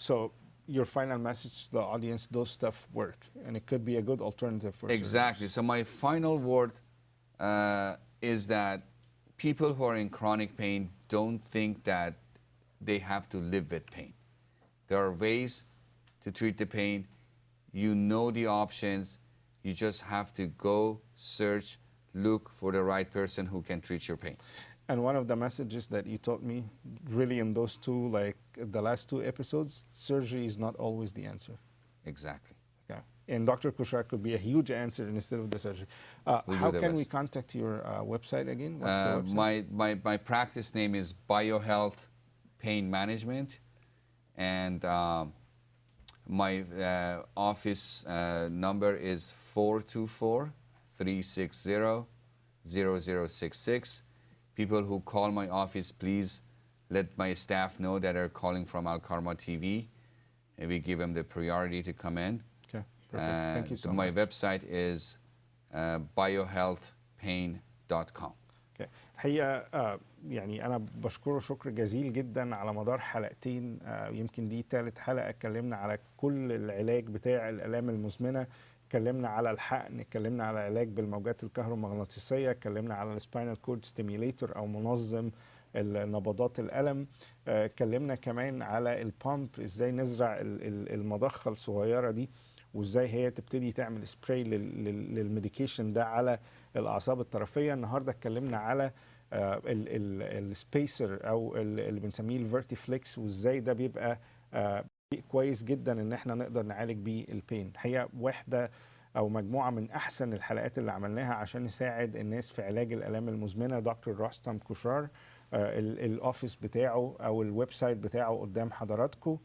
So your final message to the audience: those stuff work, and it could be a good alternative for Exactly. So my final word is that people who are in chronic pain don't think that they have to live with pain. There are ways to treat the pain. You know the options. You just have to go search, look for the right person who can treat your pain. And one of the messages that you taught me, really in those two, like the last two episodes, surgery is not always the answer. Exactly. Okay. And Dr. Khoshsar could be a huge answer instead of the surgery. How can we contact your website again? What's the website? My practice name is BioHealth Pain Management, and my office number is 424-360-0066. People who call my office, please let my staff know that are calling from Alkarma TV, and we give them the priority to come in. Okay, perfect. Thank you so much. My website is biohealthpain.com. Okay. الحقيقة يعني أنا بشكره شكر جزيل جدا على مدار حلقتين، يمكن دي ثالث حلقة اتكلمنا على كل العلاج بتاع الآلام المزمنة، اتكلمنا على الحقن، اتكلمنا على العلاج بالموجات الكهرومغناطيسية، اتكلمنا على السباينال كورد ستيميوليتور أو منظم نبضات الألم، اتكلمنا كمان على البامب، ازاي نزرع المضخة الصغيرة دي وازاي هي تبتدي تعمل سبراي للميديكيشن ده على الاعصاب الطرفيه. النهارده اتكلمنا على السبيسر او اللي بنسميه الفيرتيفليكس، وازاي ده بيبقى كويس جدا ان احنا نقدر نعالج بيه البين. هي واحده او مجموعه من احسن الحلقات اللي عملناها عشان نساعد الناس في علاج الالام المزمنه. دكتور روستم خوشسار، الاوفيس بتاعه او الويب سايت بتاعه قدام حضراتكم،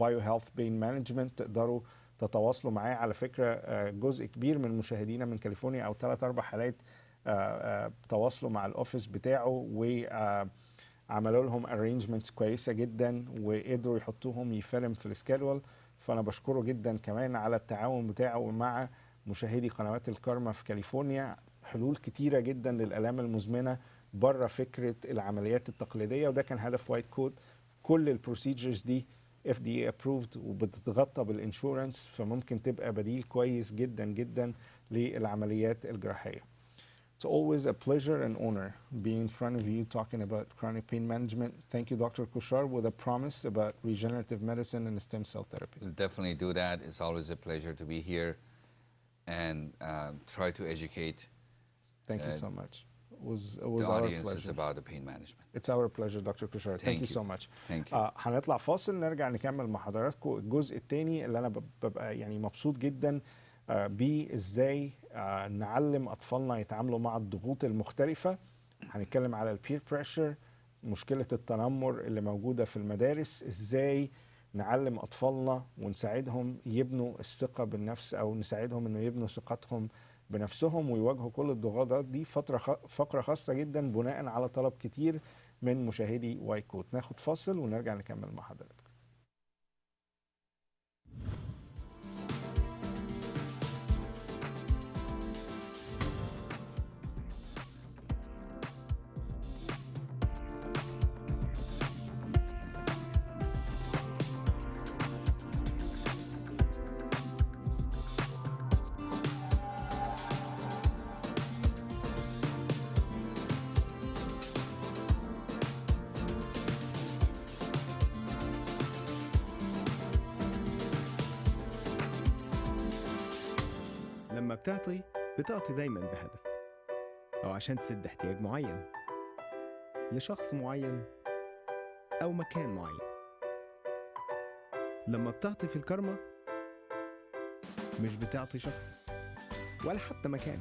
BioHealth Pain Management. تقدروا تتواصلوا معاه. على فكرة جزء كبير من مشاهدينا من كاليفورنيا أو 3-4 حالات تواصلوا مع الأوفيس بتاعه وعملوا لهم arrangements كويسة جدا وقدروا يحطوهم يفلم في السكادول. فأنا بشكره جدا كمان على التعاون بتاعه مع مشاهدي قنوات الكرمة في كاليفورنيا. حلول كتيرة جدا للآلام المزمنة بره فكرة العمليات التقليدية، وده كان هدف وايت كوت. كل البروسيجرز دي FDA approved وبتتغطى بالانشورنس، فممكن تبقى بديل كويس جدا جدا للعمليات الجراحية. It's always a pleasure and honor being in front of you talking about chronic pain management. Thank you, Dr. Khoshsar, with a promise about regenerative medicine and stem cell therapy. We'll definitely do that. It's always a pleasure to be here and try to educate. Thank you so much. It was the our audience pleasure. is about the pain management. It's our pleasure, Dr. Khoshsar. Thank you so much. Thank you. هنطلع فاصل، نرجع نكمل مع حضراتكم الجزء الثاني اللي انا ببقى يعني مبسوط جدا بيه، ازاي نعلم اطفالنا يتعاملوا مع الضغوط المختلفة. هنتكلم على البير بريشر، مشكلة التنمر اللي موجودة في المدارس، ازاي نعلم اطفالنا ونساعدهم يبنوا الثقة بالنفس او نساعدهم انه يبنوا ثقتهم بنفسهم ويواجهوا كل الضغوطات دي. فقرة خاصة جدا بناء على طلب كتير من مشاهدي وايت كوت. ناخد فاصل ونرجع نكمل مع حضراتكم. لما بتعطي دايما بهدف أو عشان تسد احتياج معين لشخص معين أو مكان معين. لما بتعطي في الكرمة مش بتعطي شخص ولا حتى مكان،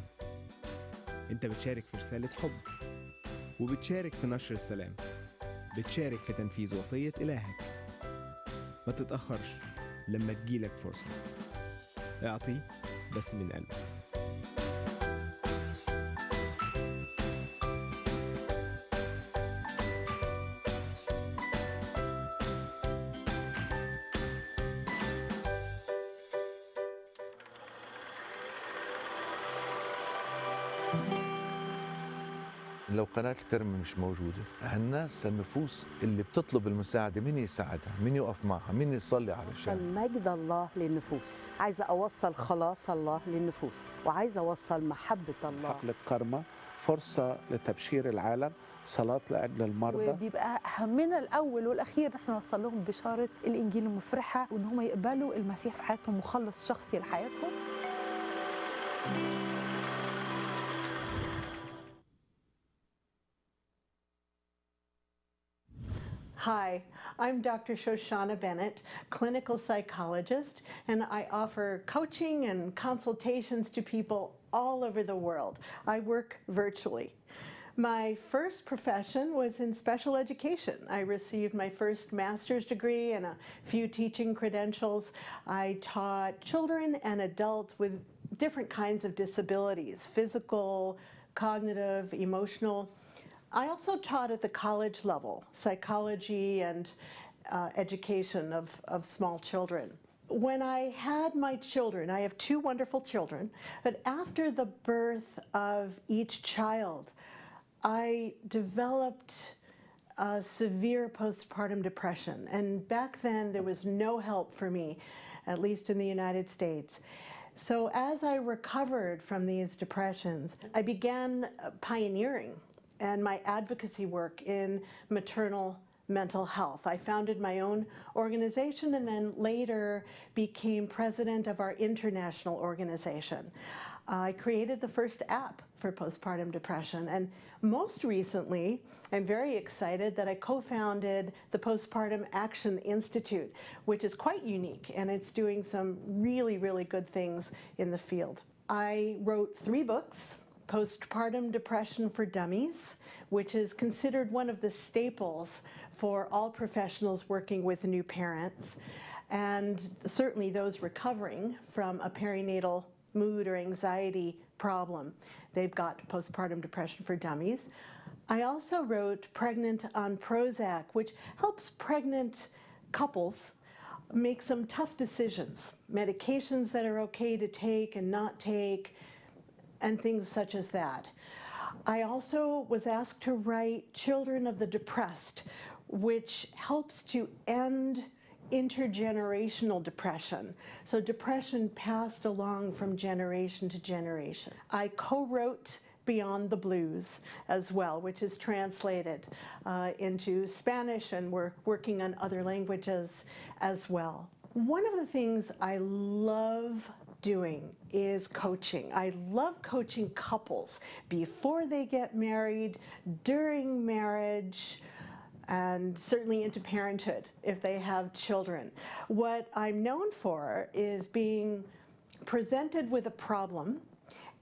انت بتشارك في رسالة حب وبتشارك في نشر السلام، بتشارك في تنفيذ وصية إلهك. ما تتأخرش لما تجيلك فرصة، اعطي بس من قلبك. لو قناة الكرمة مش موجودة، الناس النفوس اللي بتطلب المساعدة مين يساعدها؟ مين يقف معها؟ مين يصلي على الشام؟ مجد الله للنفوس، عايزة أوصل خلاص الله للنفوس، وعايزة أوصل محبة الله. حقل الكرمة فرصة لتبشير العالم، صلاة لأجل المرضى، وبيبقى همنا الأول والأخير نحن نوصل لهم بشارة الإنجيل المفرحة، وإن هم يقبلوا المسيح في حياتهم مخلص شخصي لحياتهم. Hi, I'm Dr. Shoshana Bennett, clinical psychologist, and I offer coaching and consultations to people all over the world. I work virtually. My first profession was in special education. I received my first master's degree and a few teaching credentials. I taught children and adults with different kinds of disabilities, physical, cognitive, emotional. I also taught at the college level, psychology and education of small children. When I had my children, I have two wonderful children, but after the birth of each child, I developed a severe postpartum depression. And back then, there was no help for me, at least in the United States. So as I recovered from these depressions, I began pioneering and my advocacy work in maternal mental health. I founded my own organization and then later became president of our international organization. I created the first app for postpartum depression, and most recently, I'm very excited that I co-founded the Postpartum Action Institute, which is quite unique, and it's doing some really, really good things in the field. I wrote 3 books. Postpartum Depression for Dummies, which is considered one of the staples for all professionals working with new parents, and certainly those recovering from a perinatal mood or anxiety problem. They've got Postpartum Depression for Dummies. I also wrote Pregnant on Prozac, which helps pregnant couples make some tough decisions, medications that are okay to take and not take, and things such as that. I also was asked to write Children of the Depressed, which helps to end intergenerational depression. So depression passed along from generation to generation. I co-wrote Beyond the Blues as well, which is translated into Spanish, and we're working on other languages as well. One of the things I love doing is coaching. I love coaching couples before they get married, during marriage, and certainly into parenthood if they have children. What I'm known for is being presented with a problem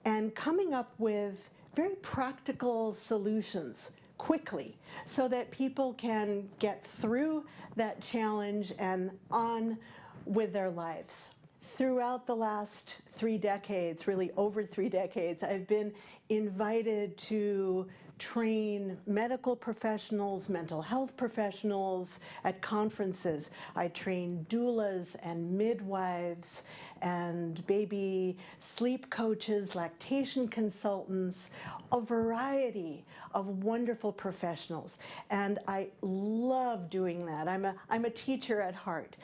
and coming up with very practical solutions quickly so that people can get through that challenge and on with their lives. Throughout the last 3 decades, really over 3 decades, I've been invited to train medical professionals, mental health professionals at conferences. I train doulas and midwives and baby sleep coaches, lactation consultants, a variety of wonderful professionals. And I love doing that. I'm a teacher at heart.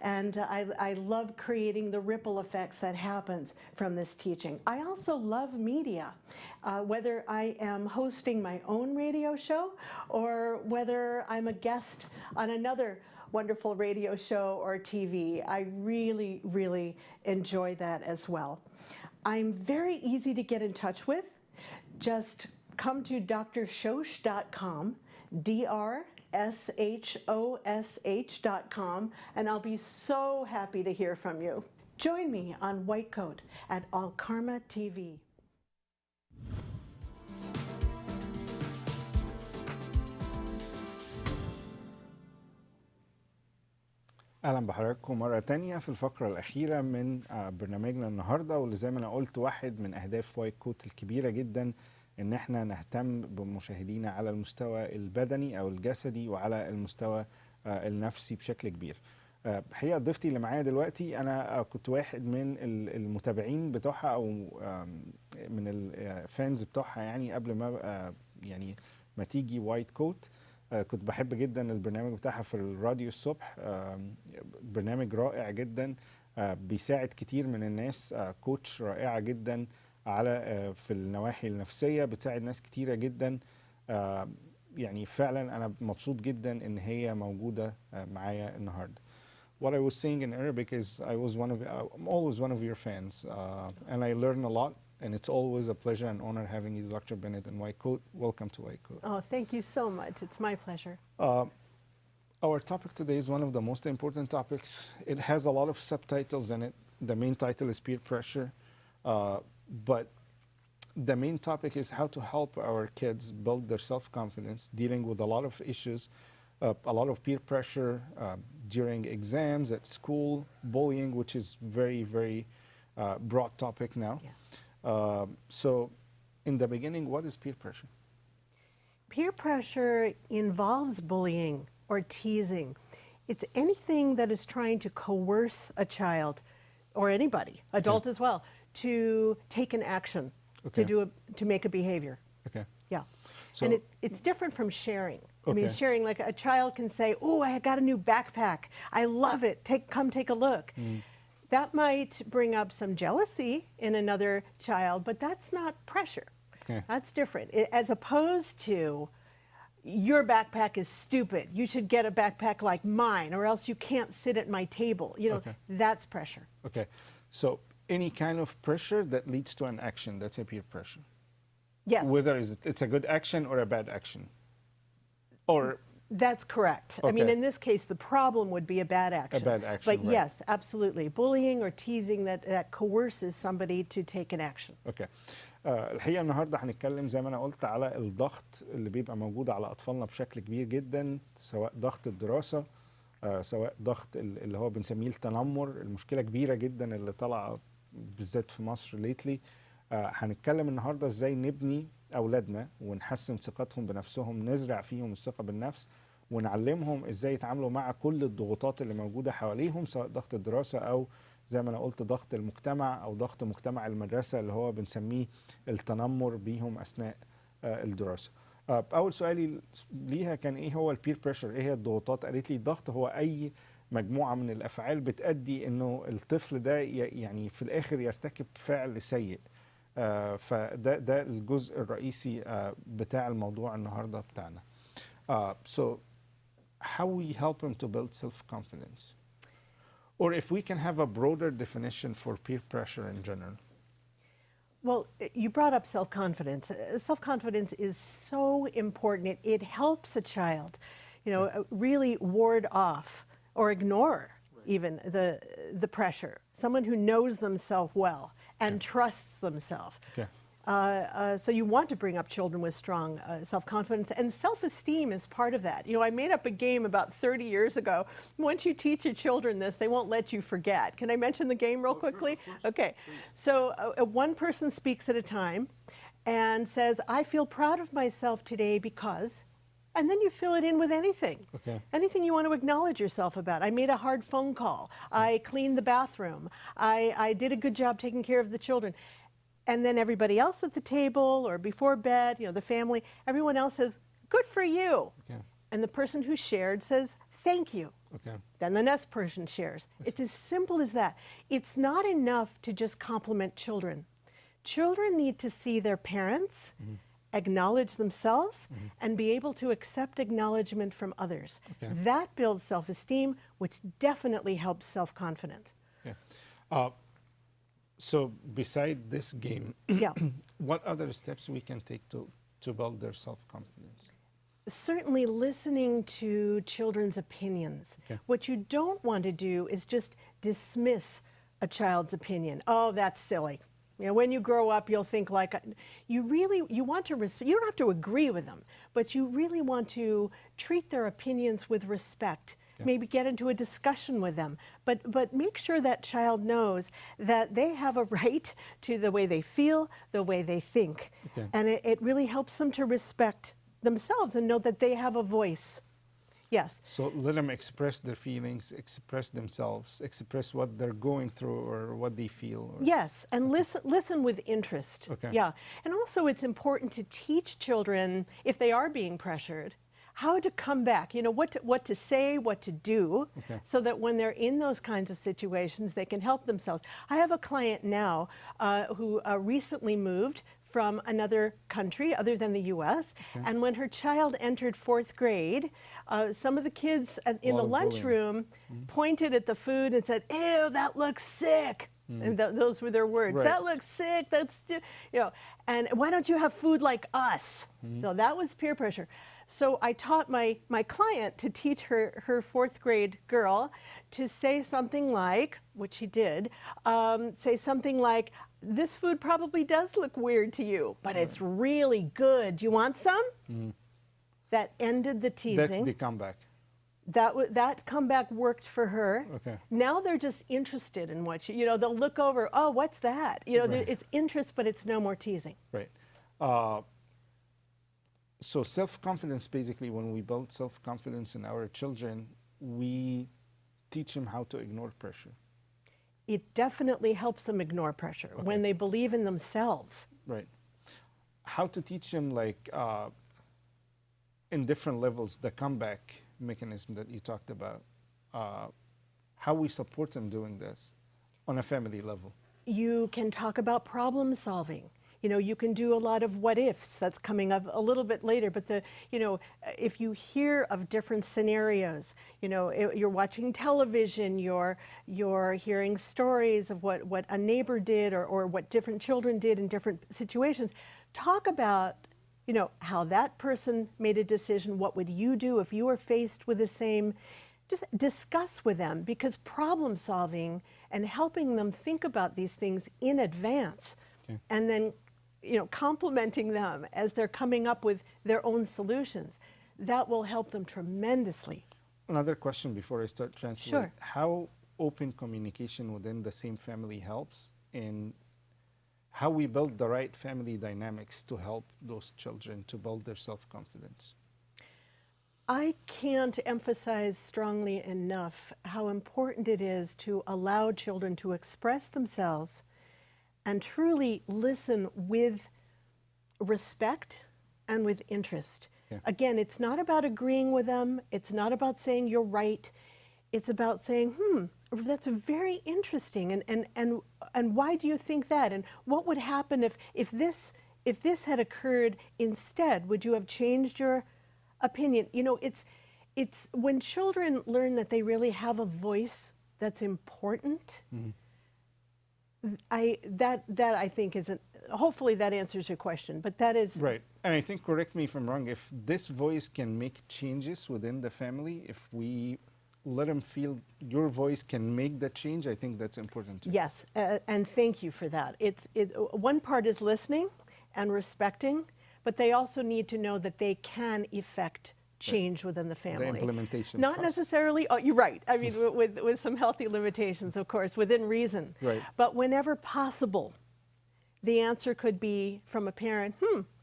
And I love creating the ripple effects that happens from this teaching. I also love media, whether I am hosting my own radio show or whether I'm a guest on another wonderful radio show or TV. I really, really enjoy that as well. I'm very easy to get in touch with. Just come to drshosh.com, drShosh.com, and I'll be so happy to hear from you. Join me on White Coat at Alkarma TV. اهلا بحضراتكم مره تانية في الفقره الاخيره من برنامجنا النهارده، واللي زي ما انا قلت واحد من اهداف وايت كوت الكبيره جدا ان احنا نهتم بمشاهدينا على المستوى البدني او الجسدي وعلى المستوى النفسي بشكل كبير. الحقيقه ضيفتي اللي معايا دلوقتي انا كنت واحد من المتابعين بتوعها او من الفانز بتوعها، يعني قبل ما يعني ما تيجي وايت كوت. كنت بحب جدا البرنامج بتاعها في الراديو الصبح، برنامج رائع جدا، بيساعد كتير من الناس، كوتش رائعة جدا على في النواحي النفسية، بتساعد ناس كتيرة جدا. يعني فعلا أنا مبسوط جدا إن هي موجودة معايا النهاردة. What I was saying in Arabic is I'm always one of your fans, and I learn a lot, and it's always a pleasure and honor having you, Dr. Bennett, in White Coat. Welcome to White Coat. Oh, thank you so much. It's my pleasure. Our topic today is one of the most important topics. It has a lot of subtitles in it. The main title is peer pressure, but the main topic is how to help our kids build their self-confidence, dealing with a lot of issues, a lot of peer pressure during exams, at school, bullying, which is very, very broad topic now. Yes. So in the beginning, what is peer pressure? Peer pressure involves bullying or teasing. It's anything that is trying to coerce a child or anybody, adult as well, to take an action, to make a behavior. Okay. Yeah. So, and it's different from sharing. I mean, Okay. sharing, like a child can say, "Oh, I got a new backpack. I love it. Come take a look." That might bring up some jealousy in another child, but that's not pressure. Okay. That's different. As opposed to, your backpack is stupid. You should get a backpack like mine, or else you can't sit at my table. You know, Okay. that's pressure. Okay. So any kind of pressure that leads to an action, that's a peer pressure. Yes. Whether it's a good action or a bad action. Or That's correct. I mean, Okay. in this case, the problem would be a bad action. A bad action, But right. yes, absolutely. Bullying or teasing that coerces somebody to take an action. اوكي. الحقيقه النهارده هنتكلم زي ما انا قلت على الضغط اللي بيبقى موجود على اطفالنا بشكل كبير جدا، سواء ضغط الدراسه، سواء ضغط اللي هو بنسميه التنمر، المشكله كبيره جدا اللي طالعه بالذات في مصر ليتلي. هنتكلم النهارده ازاي نبني اولادنا ونحسن ثقتهم بنفسهم، نزرع فيهم الثقه بالنفس، ونعلمهم ازاي يتعاملوا مع كل الضغوطات اللي موجوده حواليهم، سواء ضغط الدراسه او زي ما انا قلت ضغط المجتمع او ضغط مجتمع المدرسه اللي هو بنسميه التنمر بيهم اثناء الدراسه. اول سؤالي ليها كان ايه هو البير بريشر، ايه هي الضغوطات؟ قالت لي الضغط هو اي مجموعه من الافعال بتؤدي انه الطفل ده يعني في الاخر يرتكب فعل سيء. فده الجزء الرئيسي بتاع الموضوع النهارده بتاعنا. So how we help him to build self-confidence, or if we can have a broader definition for peer pressure in general. Well, you brought up self-confidence. Self-confidence is so important. It helps a child, really ward off or ignore even the pressure. Someone who knows themselves well and trusts themselves. Okay. So you want to bring up children with strong self-confidence, and self-esteem is part of that. I made up a game about 30 years ago. Once you teach your children this, they won't let you forget. Can I mention the game real quickly? Sure, okay. So one person speaks at a time and says, "I feel proud of myself today because," and then you fill it in with anything. Okay. Anything you want to acknowledge yourself about. I made a hard phone call. I cleaned the bathroom. I did a good job taking care of the children. And then everybody else at the table or before bed, the family, everyone else says, "Good for you." Okay. And the person who shared says, "Thank you." Okay. Then the next person shares. It's as simple as that. It's not enough to just compliment children. Children need to see their parents, acknowledge themselves, and be able to accept acknowledgement from others. Okay. That builds self-esteem, which definitely helps self-confidence. Okay. So beside this game, Yeah. what other steps we can take to build their self-confidence? Certainly listening to children's opinions. Okay. What you don't want to do is just dismiss a child's opinion. "Oh, that's silly. When you grow up, you'll think like," you want to, you don't have to agree with them, but you really want to treat their opinions with respect. Maybe get into a discussion with them, but make sure that child knows that they have a right to the way they feel, the way they think. Okay. And it really helps them to respect themselves and know that they have a voice. Yes. So let them express their feelings, express themselves, express what they're going through or what they feel. Yes, and listen with interest. Okay. Yeah, and also it's important to teach children, if they are being pressured, how to come back, you know, what to say, what to do, so that when they're in those kinds of situations, they can help themselves. I have a client now who recently moved from another country other than the U.S. And when her child entered 4th grade, some of the kids in the lunchroom pointed at the food and said, "Ew, that looks sick." And those were their words. Right. That looks sick. That's, you know, and why don't you have food like us? So that was peer pressure. So I taught my client to teach her 4th grade girl to say something like, which she did, say something like, "This food probably does look weird to you, but it's really good. Do you want some?" That ended the teasing. That's the comeback. That comeback worked for her. Okay. Now they're just interested in what you know, they'll look over, "Oh, what's that?" You know, it's interest, but it's no more teasing. Right. So self-confidence, basically, when we build self-confidence in our children, we teach them how to ignore pressure. It definitely helps them ignore pressure when they believe in themselves. Right. How to teach them, like, in different levels, the comeback mechanism that you talked about, how we support them doing this on a family level. You can talk about problem solving. You know, you can do a lot of what ifs. That's coming up a little bit later. But you know, if you hear of different scenarios, you know, you're watching television, you're hearing stories of what a neighbor did or what different children did in different situations. Talk about, you know, how that person made a decision. What would you do if you were faced with the same? Just discuss with them, because problem solving and helping them think about these things in advance, and then, you know, complimenting them as they're coming up with their own solutions, that will help them tremendously. Another question before I start translating. Sure. How open communication within the same family helps in how we build the right family dynamics to help those children to build their self-confidence? I can't emphasize strongly enough how important it is to allow children to express themselves and truly listen with respect and with interest. Again, it's not about agreeing with them. It's not about saying you're right. It's about saying, that's very interesting, and why do you think that? And what would happen if this had occurred instead? Would you have changed your opinion? You know, it's when children learn that they really have a voice that's important. That I think isn't. Hopefully that answers your question, but that is right. And I think, correct me if I'm wrong, if this voice can make changes within the family, if we let them feel your voice can make that change, I think that's important too. Yes, and thank you for that. One part is listening and respecting, but they also need to know that they can effect change within the family. The implementation Not process. necessarily, oh, you're right. I mean, with some healthy limitations, of course, within reason. Right. But whenever possible, the answer could be from a parent,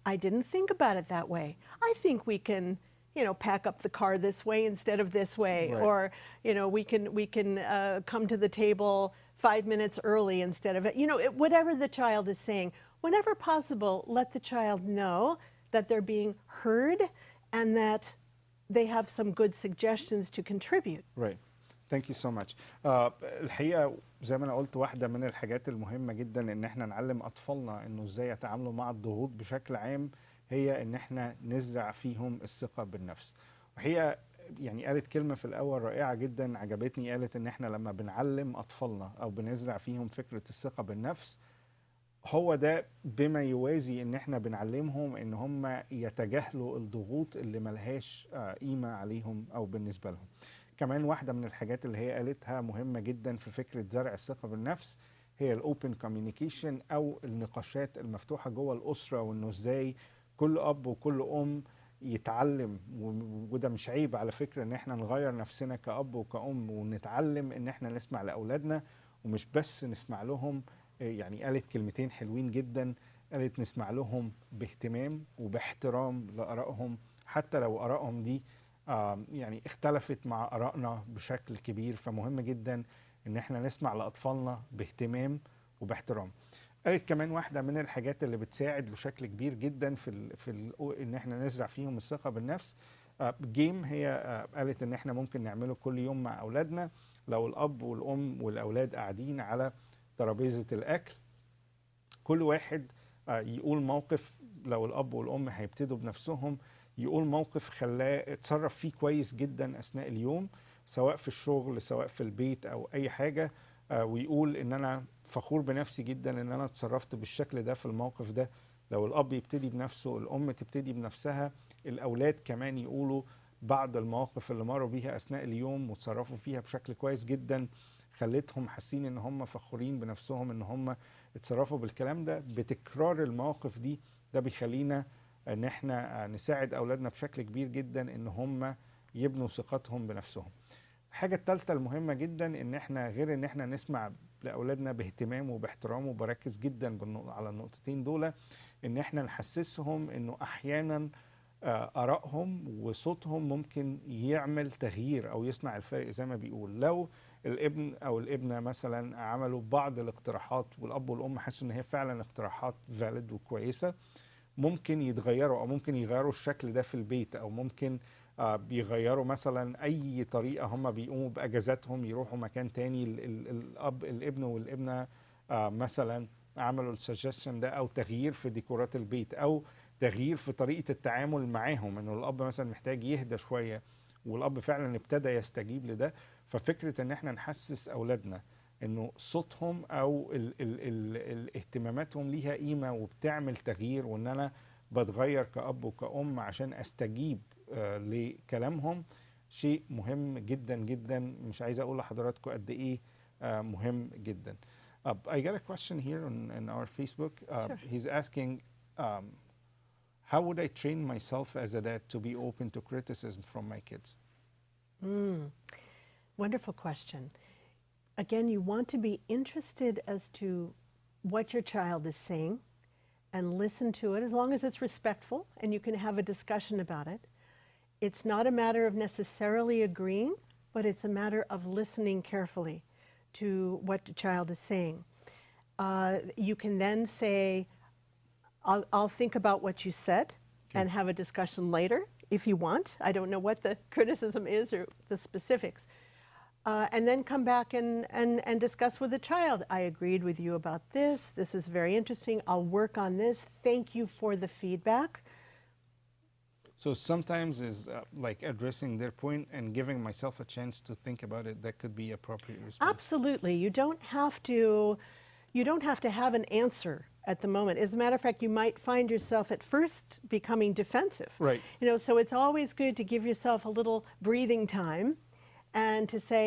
I didn't think about it that way. I think we can, you know, pack up the car this way instead of this way. Right. Or, you know, we can come to the table 5 minutes early instead of, you know, whatever the child is saying. Whenever possible, let the child know that they're being heard and that they have some good suggestions to contribute. Right. Thank you so much. الحقيقة زي ما أنا قلت، واحدة من الحاجات المهمة جدا إن إحنا نعلم أطفالنا إنه إزاي يتعاملوا مع الضغوط بشكل عام، هي إن إحنا نزرع فيهم الثقة بالنفس. وحقيقة يعني قالت كلمة في الأول رائعة جدا عجبتني، قالت إن إحنا لما بنعلم أطفالنا أو بنزرع فيهم فكرة الثقة بالنفس، هو ده بما يوازي ان احنا بنعلمهم ان هم يتجاهلوا الضغوط اللي ملهاش قيمة عليهم او بالنسبة لهم. كمان واحدة من الحاجات اللي هي قالتها مهمة جدا في فكرة زرع الثقة بالنفس هي الاوبن كوميونيكيشن او النقاشات المفتوحة جوه الاسرة، وانه ازاي كل اب وكل ام يتعلم، وده مش عيب على فكرة ان احنا نغير نفسنا كأب وكأم ونتعلم ان احنا نسمع لأولادنا ومش بس نسمع لهم. يعني قالت كلمتين حلوين جدا، قالت نسمع لهم باهتمام وباحترام لآرائهم، حتى لو آرائهم دي يعني اختلفت مع آرائنا بشكل كبير، فمهم جدا ان احنا نسمع لأطفالنا باهتمام وباحترام. قالت كمان واحدة من الحاجات اللي بتساعد بشكل كبير جدا ان احنا نزرع فيهم الثقة بالنفس جيم. هي قالت ان احنا ممكن نعمله كل يوم مع اولادنا. لو الاب والام والاولاد قاعدين على ترابيزة الاكل، كل واحد يقول موقف. لو الاب والام هيبتدوا بنفسهم، يقول موقف خلاه اتصرف فيه كويس جدا اثناء اليوم، سواء في الشغل سواء في البيت او اي حاجة، ويقول ان انا فخور بنفسي جدا ان انا اتصرفت بالشكل ده في الموقف ده. لو الاب يبتدي بنفسه، الام تبتدي بنفسها، الاولاد كمان يقولوا بعض المواقف اللي مروا بيها اثناء اليوم وتصرفوا فيها بشكل كويس جدا، خلتهم حاسين ان هم فخورين بنفسهم ان هم اتصرفوا بالكلام ده. بتكرار المواقف دي ده بيخلينا ان احنا نساعد اولادنا بشكل كبير جدا ان هم يبنوا ثقتهم بنفسهم. الحاجة الثالثة المهمة جدا ان احنا غير ان احنا نسمع لاولادنا باهتمام وباحترام، وبركز جدا على النقطتين دول، ان احنا نحسسهم انه احيانا آرائهم وصوتهم ممكن يعمل تغيير او يصنع الفرق زي ما بيقول. لو الابن او الابنة مثلا عملوا بعض الاقتراحات والاب والام حسوا ان هي فعلا اقتراحات فاليد وكويسة، ممكن يتغيروا او ممكن يغيروا الشكل ده في البيت، او ممكن بيغيروا مثلا اي طريقه هم بيقوموا باجازاتهم، يروحوا مكان تاني. الابن والابنه مثلا عملوا السجستشن ده، او تغيير في ديكورات البيت، او تغيير في طريقه التعامل معاهم، انه الاب مثلا محتاج يهدى شويه والاب فعلا ابتدى يستجيب لده. ففكره ان احنا نحسس اولادنا انه صوتهم او اهتماماتهم ليها قيمه وبتعمل تغيير، وان انا بتغير كأب وكأم عشان استجيب لكلامهم، شيء مهم جدا جدا. مش عايز اقول لحضراتكم قد ايه مهم جدا. I got a question here on our Facebook. Sure. He's asking, how would I train myself as a dad to be open to criticism from my kids? Wonderful question. Again, you want to be interested as to what your child is saying and listen to it, as long as it's respectful and you can have a discussion about it. It's not a matter of necessarily agreeing, but it's a matter of listening carefully to what the child is saying. You can then say, I'll think about what you said and have a discussion later if you want. I don't know what the criticism is or the specifics. And then come back and discuss with the child. I agreed with you about this. This is very interesting. I'll work on this. Thank you for the feedback. So sometimes is like addressing their point and giving myself a chance to think about it. That could be appropriate response. Absolutely. You don't have to have an answer at the moment. As a matter of fact, you might find yourself at first becoming defensive. Right. You know, so it's always good to give yourself a little breathing time and to say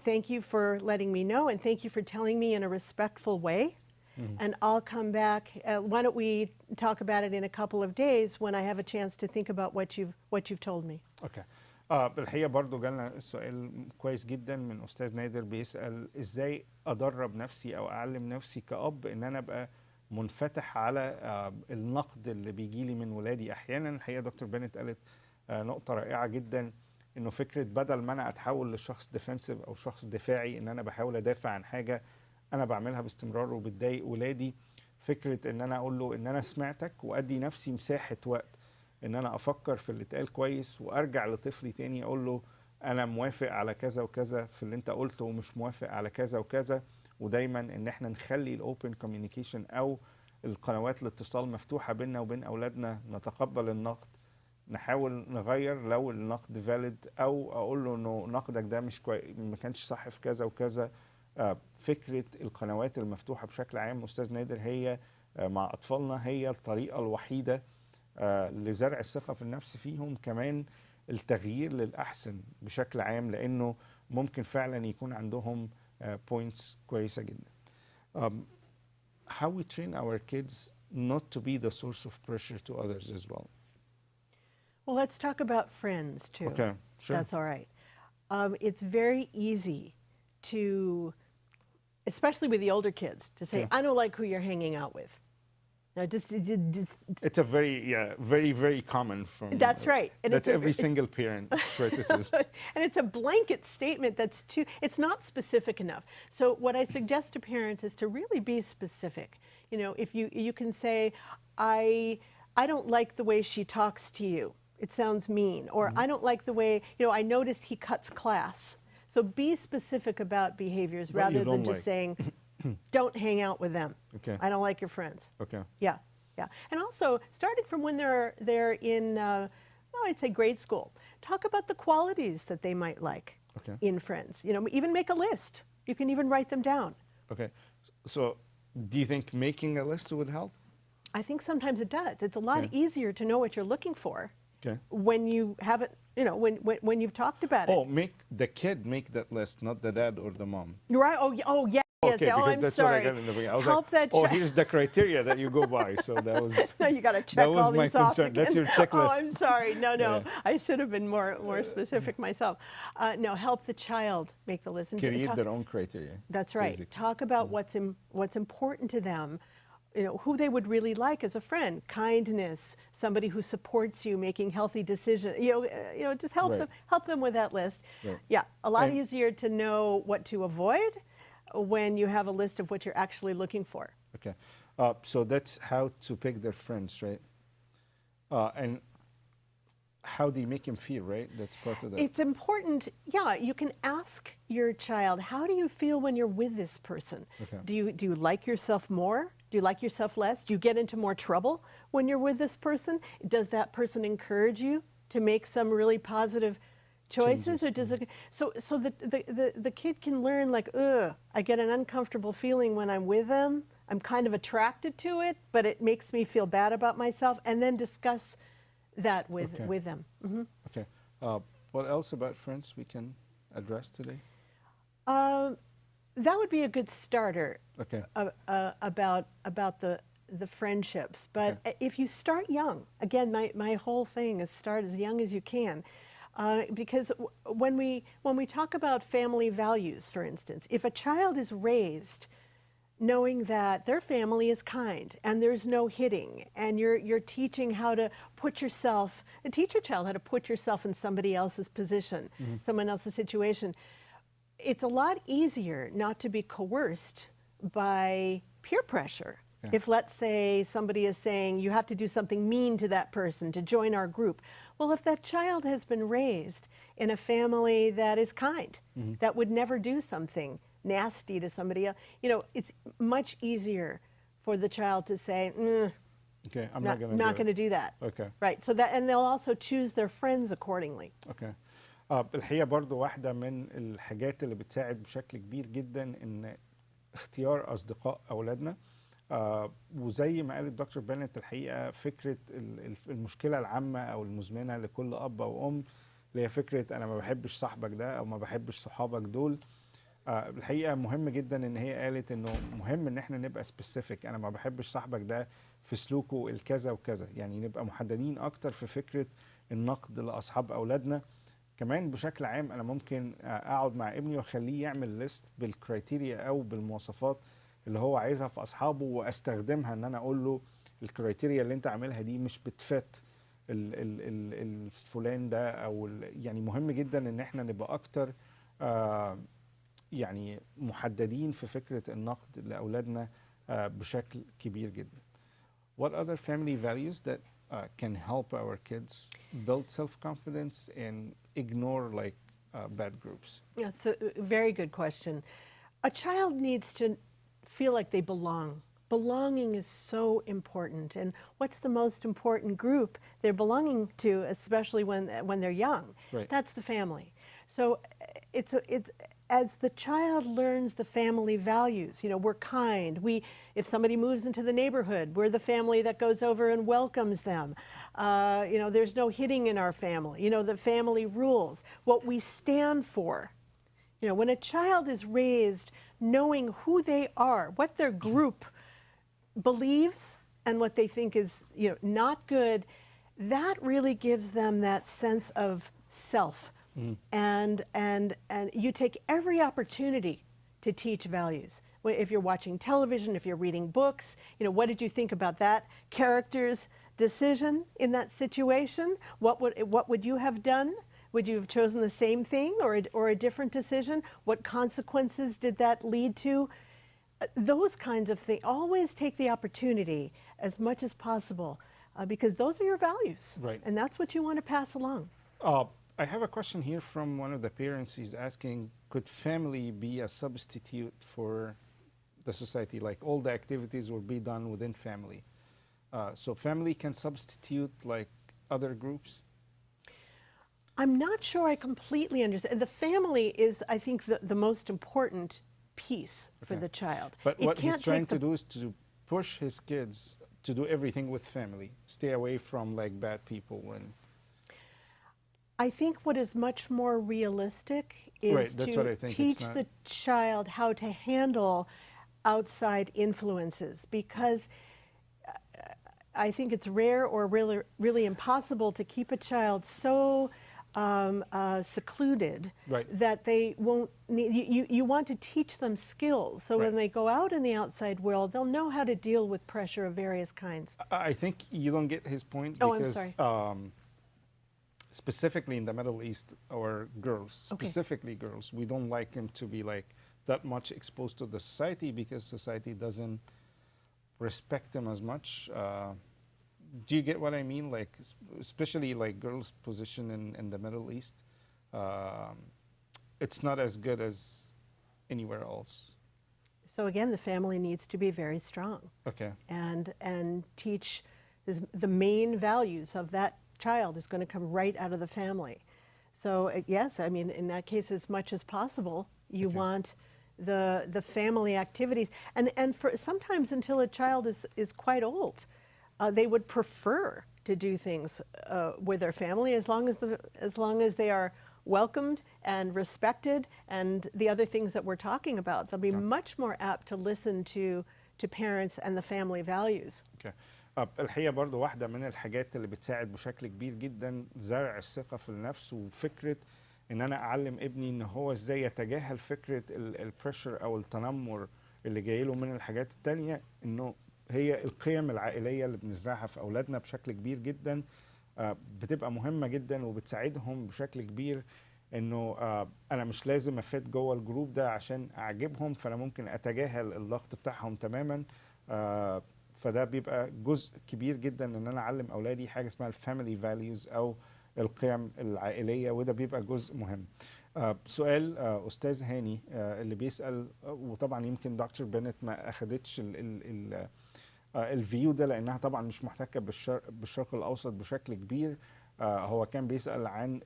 thank you for letting me know and thank you for telling me in a respectful way. And I'll come back. Why don't we talk about it in a couple of days when I have a chance to think about what you've told me. Okay. الحقيقة برضو جالنا سؤال كويس جدا من أستاذ نادر بيسأل إزاي أدرب نفسي أو أعلم نفسي كأب إن أنا أبقى منفتح على النقد اللي بيجيلي من ولادي. أحيانا الحقيقة دكتور بنت قالت نقطة رائعة جدا، إنه فكرة بدل ما أنا أتحول لشخص ديفنسيف أو شخص دفاعي، إن أنا بحاول أدافع عن حاجة أنا بعملها باستمرار وبتضايق ولادي، فكرة إن أنا أقول له إن أنا سمعتك وأدي نفسي مساحة وقت إن أنا أفكر في اللي اتقال كويس، وأرجع لطفلي تاني أقول له أنا موافق على كذا وكذا في اللي أنت قلته ومش موافق على كذا وكذا. ودايما إن إحنا نخلي الأوبن كوميونيكيشن أو القنوات الاتصال مفتوحة بيننا وبين أولادنا، نتقبل النقد، نحاول نغير لو النقد فاليد، أو أقول له إنه نقدك ده مش ما كانش صح في كذا وكذا. فكرة القنوات المفتوحة بشكل عام أستاذ نادر هي مع أطفالنا هي الطريقة الوحيدة لزرع الثقة في النفس فيهم، كمان التغيير للأحسن بشكل عام، لأنه ممكن فعلا يكون عندهم points كويسة جدا. How we train our kids not to be the source of pressure to others as well. Well, let's talk about friends too. Okay, sure. That's all right. It's very easy to, especially with the older kids, to say, I don't like who you're hanging out with. No, just it's a very common from. That's right. And that's every single parent criticism. And it's a blanket statement that's it's not specific enough. So what I suggest to parents is to really be specific. You know, if you can say, I don't like the way she talks to you. It sounds mean. Or I don't like the way, you know, I noticed he cuts class. So be specific about behaviors rather than just saying, don't hang out with them. Okay. I don't like your friends. Okay. Yeah, yeah. And also, starting from when they're in, well, I'd say grade school, talk about the qualities that they might like in friends. You know, even make a list. You can even write them down. Okay. So, do you think making a list would help? I think sometimes it does. It's a lot easier to know what you're looking for when you haven't, you know, when you've talked about it. Oh, make the kid make that list, not the dad or the mom. You're right. Oh, yeah. Okay, yes. because I'm that's sorry. what I got in the beginning. I was Help like, that oh, here's the criteria that you go by. So that was. No, you got to check all these off. That was my concern. Again. That's your checklist. Oh, I'm sorry. No. I should have been more specific myself. No, help the child make the list. Create their own criteria. That's right. Basically. Talk about what's important to them. You know, who they would really like as a friend, kindness, somebody who supports you, making healthy decisions. You know, just help them with that list. Right. Yeah, a lot easier to know what to avoid when you have a list of what you're actually looking for. Okay, so that's how to pick their friends, right? And how do you make him feel, right? That's part of that. It's important. Yeah, you can ask your child, how do you feel when you're with this person? Okay. Do you like yourself more? Do you like yourself less? Do you get into more trouble when you're with this person? Does that person encourage you to make some really positive choices? Or does it, so the kid can learn, like, I get an uncomfortable feeling when I'm with them. I'm kind of attracted to it, but it makes me feel bad about myself, and then discuss that with them. Mm-hmm. Okay. What else about friends we can address today? That would be a good starter. Okay. About the friendships, but if you start young, again, my whole thing is start as young as you can, because when we talk about family values, for instance, if a child is raised knowing that their family is kind and there's no hitting, and you're teaching how to teach your child how to put yourself in somebody else's position, someone else's situation, it's a lot easier not to be coerced by peer pressure. Yeah. If, let's say, somebody is saying you have to do something mean to that person to join our group, well, if that child has been raised in a family that is kind, that would never do something nasty to somebody else, you know, it's much easier for the child to say, okay, I'm not going to do that. Okay. Right. So that, and they'll also choose their friends accordingly. Okay. الحقيقة برضو واحدة من الحاجات اللي بتساعد بشكل كبير جدا إن اختيار أصدقاء أولادنا، وزي ما قال الدكتور بنت، الحقيقة فكرة المشكلة العامة أو المزمنة لكل أب أو أم، اللي هي فكرة أنا ما بحبش صاحبك ده أو ما بحبش صحابك دول. الحقيقة مهم جدا إن هي قالت إنه مهم إن إحنا نبقى سبيسيفيك، أنا ما بحبش صاحبك ده في سلوكه الكذا وكذا، يعني نبقى محددين أكتر في فكرة النقد لأصحاب أولادنا. كمان بشكل عام أنا ممكن أقعد مع ابني وأخليه يعمل ليست بالكرايتيريا أو بالمواصفات اللي هو عايزها في أصحابه، وأستخدمها إن أنا أقول له الكرايتيريا اللي أنت عاملها دي مش بتفت الفلان ده، أو يعني مهم جدا إن إحنا نبقى أكتر يعني محددين في فكرة النقد لأولادنا بشكل كبير جدا. What other family values that can help our kids build self-confidence and ignore like bad groups? Yeah, it's a very good question. A child needs to feel like they belong. Belonging is so important. And what's the most important group they're belonging to, especially when they're young? Right. That's the family. So it's as the child learns the family values, you know, we're kind. If somebody moves into the neighborhood, we're the family that goes over and welcomes them. You know, there's no hitting in our family. You know, the family rules, what we stand for. You know, when a child is raised knowing who they are, what their group believes and what they think is, you know, not good, that really gives them that sense of self. And you take every opportunity to teach values. If you're watching television, if you're reading books, you know, what did you think about that character's decision in that situation? What would you have done? Would you have chosen the same thing or a different decision? What consequences did that lead to? Those kinds of things. Always take the opportunity as much as possible because those are your values. Right. And that's what you want to pass along. I have a question here from one of the parents. He's asking, could family be a substitute for the society? Like all the activities will be done within family. So family can substitute like other groups? I'm not sure I completely understand. The family is, I think, the most important piece for the child. But what he's trying to do is to push his kids to do everything with family, stay away from like bad people. And I think what is much more realistic is to teach the child how to handle outside influences, because I think it's rare or really impossible to keep a child so secluded that they won't need, you want to teach them skills so when they go out in the outside world they'll know how to deal with pressure of various kinds. I think you don't get his point I'm because sorry. Specifically in the Middle East, or girls, specifically girls, we don't like them to be like that much exposed to the society because society doesn't respect them as much. Do you get what I mean? Like, especially like girls' position in the Middle East, it's not as good as anywhere else. So again, the family needs to be very strong. Okay. And teach the main values of that child is going to come right out of the family. So yes, I mean, in that case, as much as possible, you want the family activities, and for sometimes until a child is quite old. They would prefer to do things with their family as long as they are welcomed and respected, and the other things that we're talking about. They'll be much more apt to listen to parents and the family values. Okay. الحقيقة برضو واحدة من الحاجات اللي بتساعد بشكل كبير جدا زرع الثقة في النفس، وفكرة ان انا اعلم ابني ان هو ازاي يتجاهل فكرة البريشر او التنمر اللي جاي له من الحاجات التانية، انه هي القيم العائلية اللي بنزرعها في أولادنا بشكل كبير جدا بتبقى مهمة جدا وبتساعدهم بشكل كبير إنه أنا مش لازم أفيت جوه الجروب ده عشان أعجبهم، فأنا ممكن أتجاهل الضغط بتاعهم تماما. فده بيبقى جزء كبير جدا إن أنا أعلم أولادي حاجة اسمها الفاميلي فاليوز أو القيم العائلية، وده بيبقى جزء مهم. سؤال أستاذ هاني اللي بيسأل، وطبعا يمكن دكتور بنت ما أخدتش الفيو ده لأنها طبعا مش محتكة بالشرق الأوسط بشكل كبير. هو كان بيسأل عن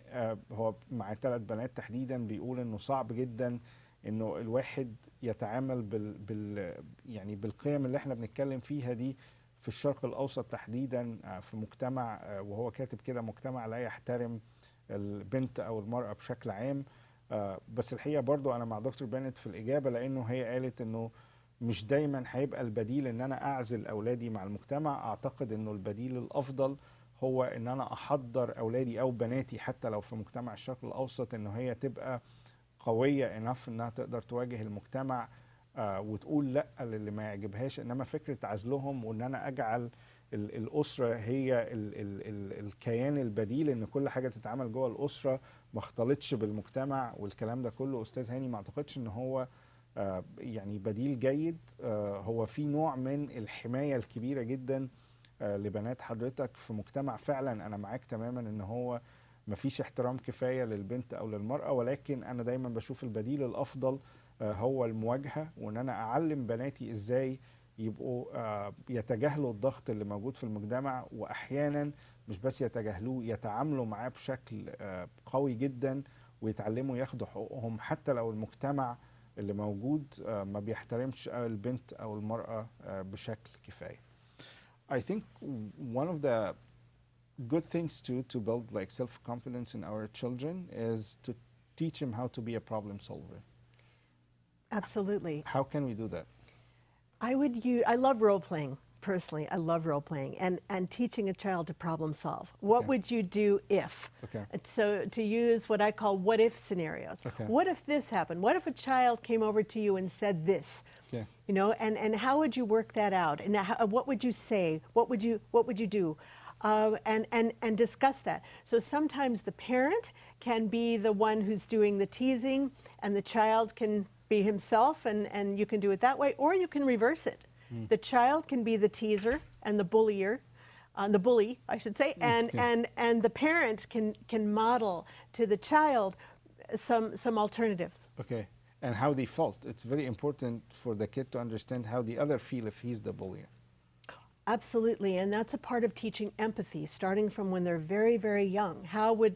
هو مع 3 بنات تحديدا، بيقول إنه صعب جدا إنه الواحد يتعامل يعني بالقيم اللي احنا بنتكلم فيها دي في الشرق الأوسط تحديدا، في مجتمع وهو كاتب كده مجتمع لا يحترم البنت أو المرأة بشكل عام. بس الحقيقة برضو أنا مع دكتور بنت في الإجابة، لأنه هي قالت إنه مش دايما هيبقى البديل إن أنا أعزل أولادي مع المجتمع. أعتقد إنه البديل الأفضل هو إن أنا أحضر أولادي أو بناتي حتى لو في مجتمع الشرق الأوسط إنه هي تبقى قوية إنف إنها تقدر تواجه المجتمع وتقول لأ للي ما يعجبهاش. إنما فكرة عزلهم وإن أنا أجعل الأسرة هي الكيان البديل، إن كل حاجة تتعمل جوه الأسرة ما اختلطش بالمجتمع والكلام ده كله، أستاذ هاني ما أعتقدش إن هو يعني بديل جيد. هو في نوع من الحماية الكبيرة جدا لبنات حضرتك في مجتمع فعلا أنا معاك تماما إن هو مفيش احترام كفاية للبنت أو للمرأة، ولكن أنا دايما بشوف البديل الأفضل هو المواجهة، وإن أنا أعلم بناتي إزاي يبقوا يتجاهلوا الضغط اللي موجود في المجتمع، وأحيانا مش بس يتجاهلوه، يتعاملوا معاه بشكل قوي جدا ويتعلموا ياخدوا حقوقهم حتى لو المجتمع اللي موجود ما بيحترمش البنت أو المرأة بشكل كفاية. I think one of the good things to build like self-confidence in our children is to teach them how to be a problem solver. Absolutely. How can we do that? I love role playing. personally, I love role playing and teaching a child to problem solve. What Okay. would you do if? Okay. So to use what I call what if scenarios. Okay. What if this happened? What if a child came over to you and said this? Yeah. You know, and how would you work that out? And how, what would you say? What would you do? And discuss that. So sometimes the parent can be the one who's doing the teasing, and the child can be himself, and you can do it that way, or you can reverse it. The child can be the teaser and the bullier, the bully, I should say, and the parent can model to the child some alternatives. Okay. And how they felt. It's very important for the kid to understand how the other feel if he's the bully. Absolutely, and that's a part of teaching empathy, starting from when they're very, very young. How would,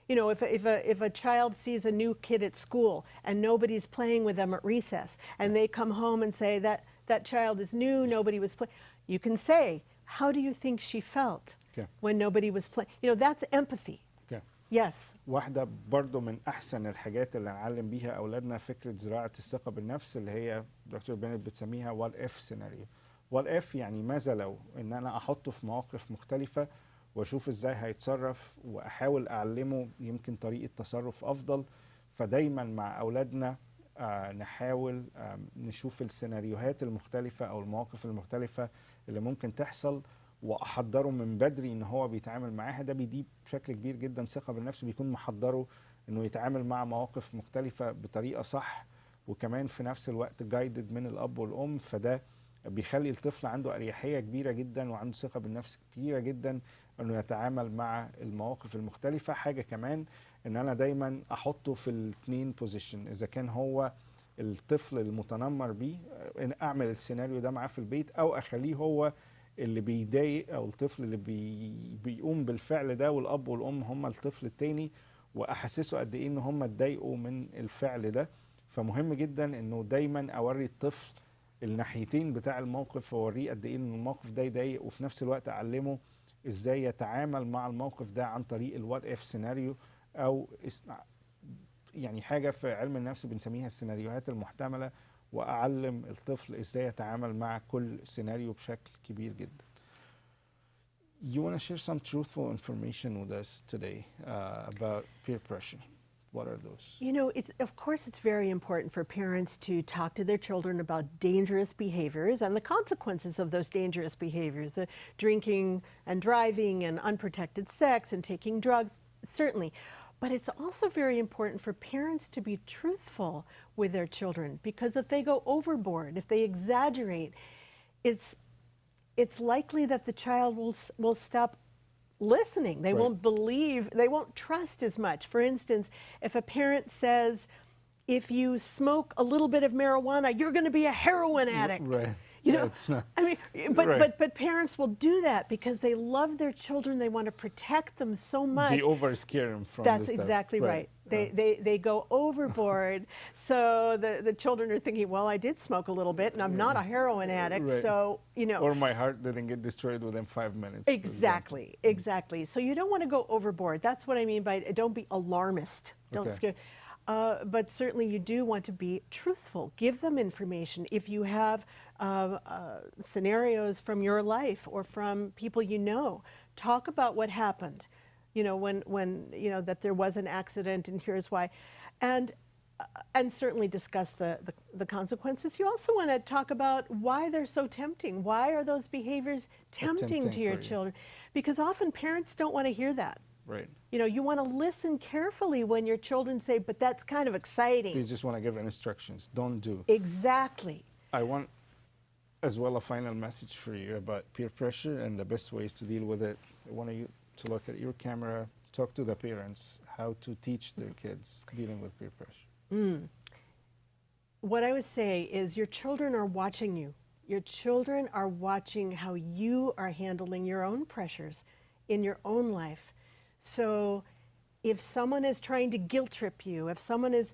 you know, if a child sees a new kid at school and nobody's playing with them at recess, and they come home and say that child is new, nobody was playing, you can say, how do you think she felt when nobody was playing? You know, that's empathy. Yes. واحدة برضو من أحسن الحاجات اللي نعلم بيها أولادنا فكرة زراعة الثقة بالنفس اللي هي دكتور بينت بتسميها what if scenario. what if يعني ماذا لو، إن أنا أحطه في مواقف مختلفة وأشوف إزاي هيتصرف وأحاول أعلمه يمكن طريقة تصرف أفضل. فدايما مع أولادنا نحاول نشوف السيناريوهات المختلفة أو المواقف المختلفة اللي ممكن تحصل واحضره من بدري ان هو بيتعامل معاها. ده بيديه بشكل كبير جدا ثقه بالنفس، بيكون محضره انه يتعامل مع مواقف مختلفه بطريقه صح، وكمان في نفس الوقت جايدد من الاب والام. فده بيخلي الطفل عنده اريحيه كبيره جدا وعنده ثقه بالنفس كبيره جدا انه يتعامل مع المواقف المختلفه. حاجه كمان ان انا دايما احطه في الاثنين بوزيشن، اذا كان هو الطفل المتنمر بيه اعمل السيناريو ده معاه في البيت، او اخليه هو اللي بيضايق او الطفل اللي بيقوم بالفعل ده، والاب والام هم الطفل التاني، واحسسه قد ايه ان هم اتضايقوا من الفعل ده. فمهم جدا انه دايما اوري الطفل الناحيتين بتاع الموقف، واوريه قد ايه ان الموقف ده يضايق، وفي نفس الوقت اعلمه ازاي يتعامل مع الموقف ده عن طريق الوات اف سيناريو، او يعني حاجه في علم النفس بنسميها السيناريوهات المحتمله، واعلم الطفل ازاي يتعامل مع كل سيناريو بشكل كبير جدا. You want to share some truthful information with us today about peer pressure. What are those? You know, of course it's very important for parents to talk to their children about dangerous behaviors and the consequences of those dangerous behaviors, the drinking and driving and unprotected sex and taking drugs, certainly. But it's also very important for parents to be truthful with their children, because if they go overboard, if they exaggerate, it's likely that the child will stop listening. They won't believe, they won't trust as much. For instance, if a parent says, if you smoke a little bit of marijuana, you're going to be a heroin addict. Right. You know, it's not. I mean, but parents will do that because they love their children. They want to protect them so much. They overscare them from That's this exactly stuff. right. They go overboard. So the children are thinking, well, I did smoke a little bit, and I'm not a heroin addict. Right. So you know. Or my heart didn't get destroyed within 5 minutes. Exactly, exactly. So you don't want to go overboard. That's what I mean by don't be alarmist. Don't scare. But certainly you do want to be truthful. Give them information. If you have scenarios from your life or from people you know, talk about what happened. You know, when you know that there was an accident and here's why, and certainly discuss the consequences. You also want to talk about why they're so tempting. Why are those behaviors tempting to your children? Because often parents don't want to hear that. Right. You know, you want to listen carefully when your children say, but that's kind of exciting. They just want to give instructions. Don't do. Exactly. I want as well a final message for you about peer pressure and the best ways to deal with it. I want you to look at your camera, talk to the parents, how to teach their kids dealing with peer pressure. What I would say is your children are watching you. Your children are watching how you are handling your own pressures in your own life. So if someone is trying to guilt trip you, if someone is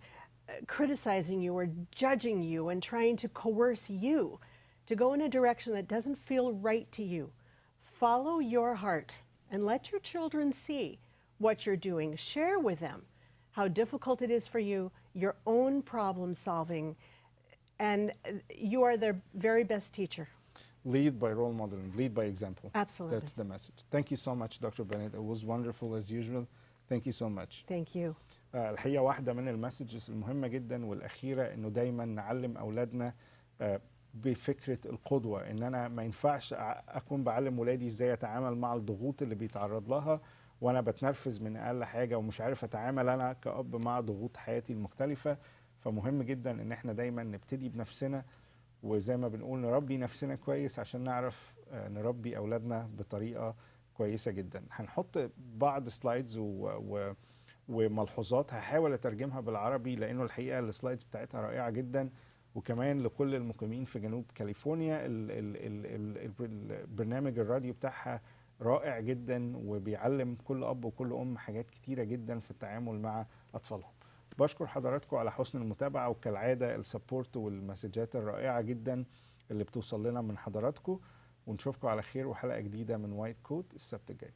criticizing you or judging you and trying to coerce you to go in a direction that doesn't feel right to you, follow your heart and let your children see what you're doing. Share with them how difficult it is for you, your own problem solving, and you are their very best teacher. lead by role modeling, lead by example. Absolutely. That's the message. Thank you so much, Dr. Bennett. It was wonderful as usual. Thank you so much. Thank you. الحقيقة واحدة من المسجز المهمة جدا والأخيرة إنه دايما نعلم أولادنا بفكرة القدوة، إن أنا ما ينفعش أكون بعلم ولادي إزاي أتعامل مع الضغوط اللي بيتعرض لها وأنا بتنرفز من أقل حاجة ومش عارف أتعامل أنا كأب مع ضغوط حياتي المختلفة. فمهم جدا إن إحنا دايما نبتدي بنفسنا، وزي ما بنقول نربي نفسنا كويس عشان نعرف نربي أولادنا بطريقة كويسة جدا. هنحط بعض سلايدز وملحوظات هحاول أترجمها بالعربي لأنه الحقيقة السلايدز بتاعتها رائعة جدا، وكمان لكل المقيمين في جنوب كاليفورنيا البرنامج الراديو بتاعها رائع جدا وبيعلم كل أب وكل أم حاجات كتيرة جدا في التعامل مع أطفالهم. بشكر حضراتكم على حسن المتابعة، وكالعادة السبورت والمسجات الرائعة جدا اللي بتوصل لنا من حضراتكم، ونشوفكم على خير وحلقة جديدة من وايت كوت السبت الجاي.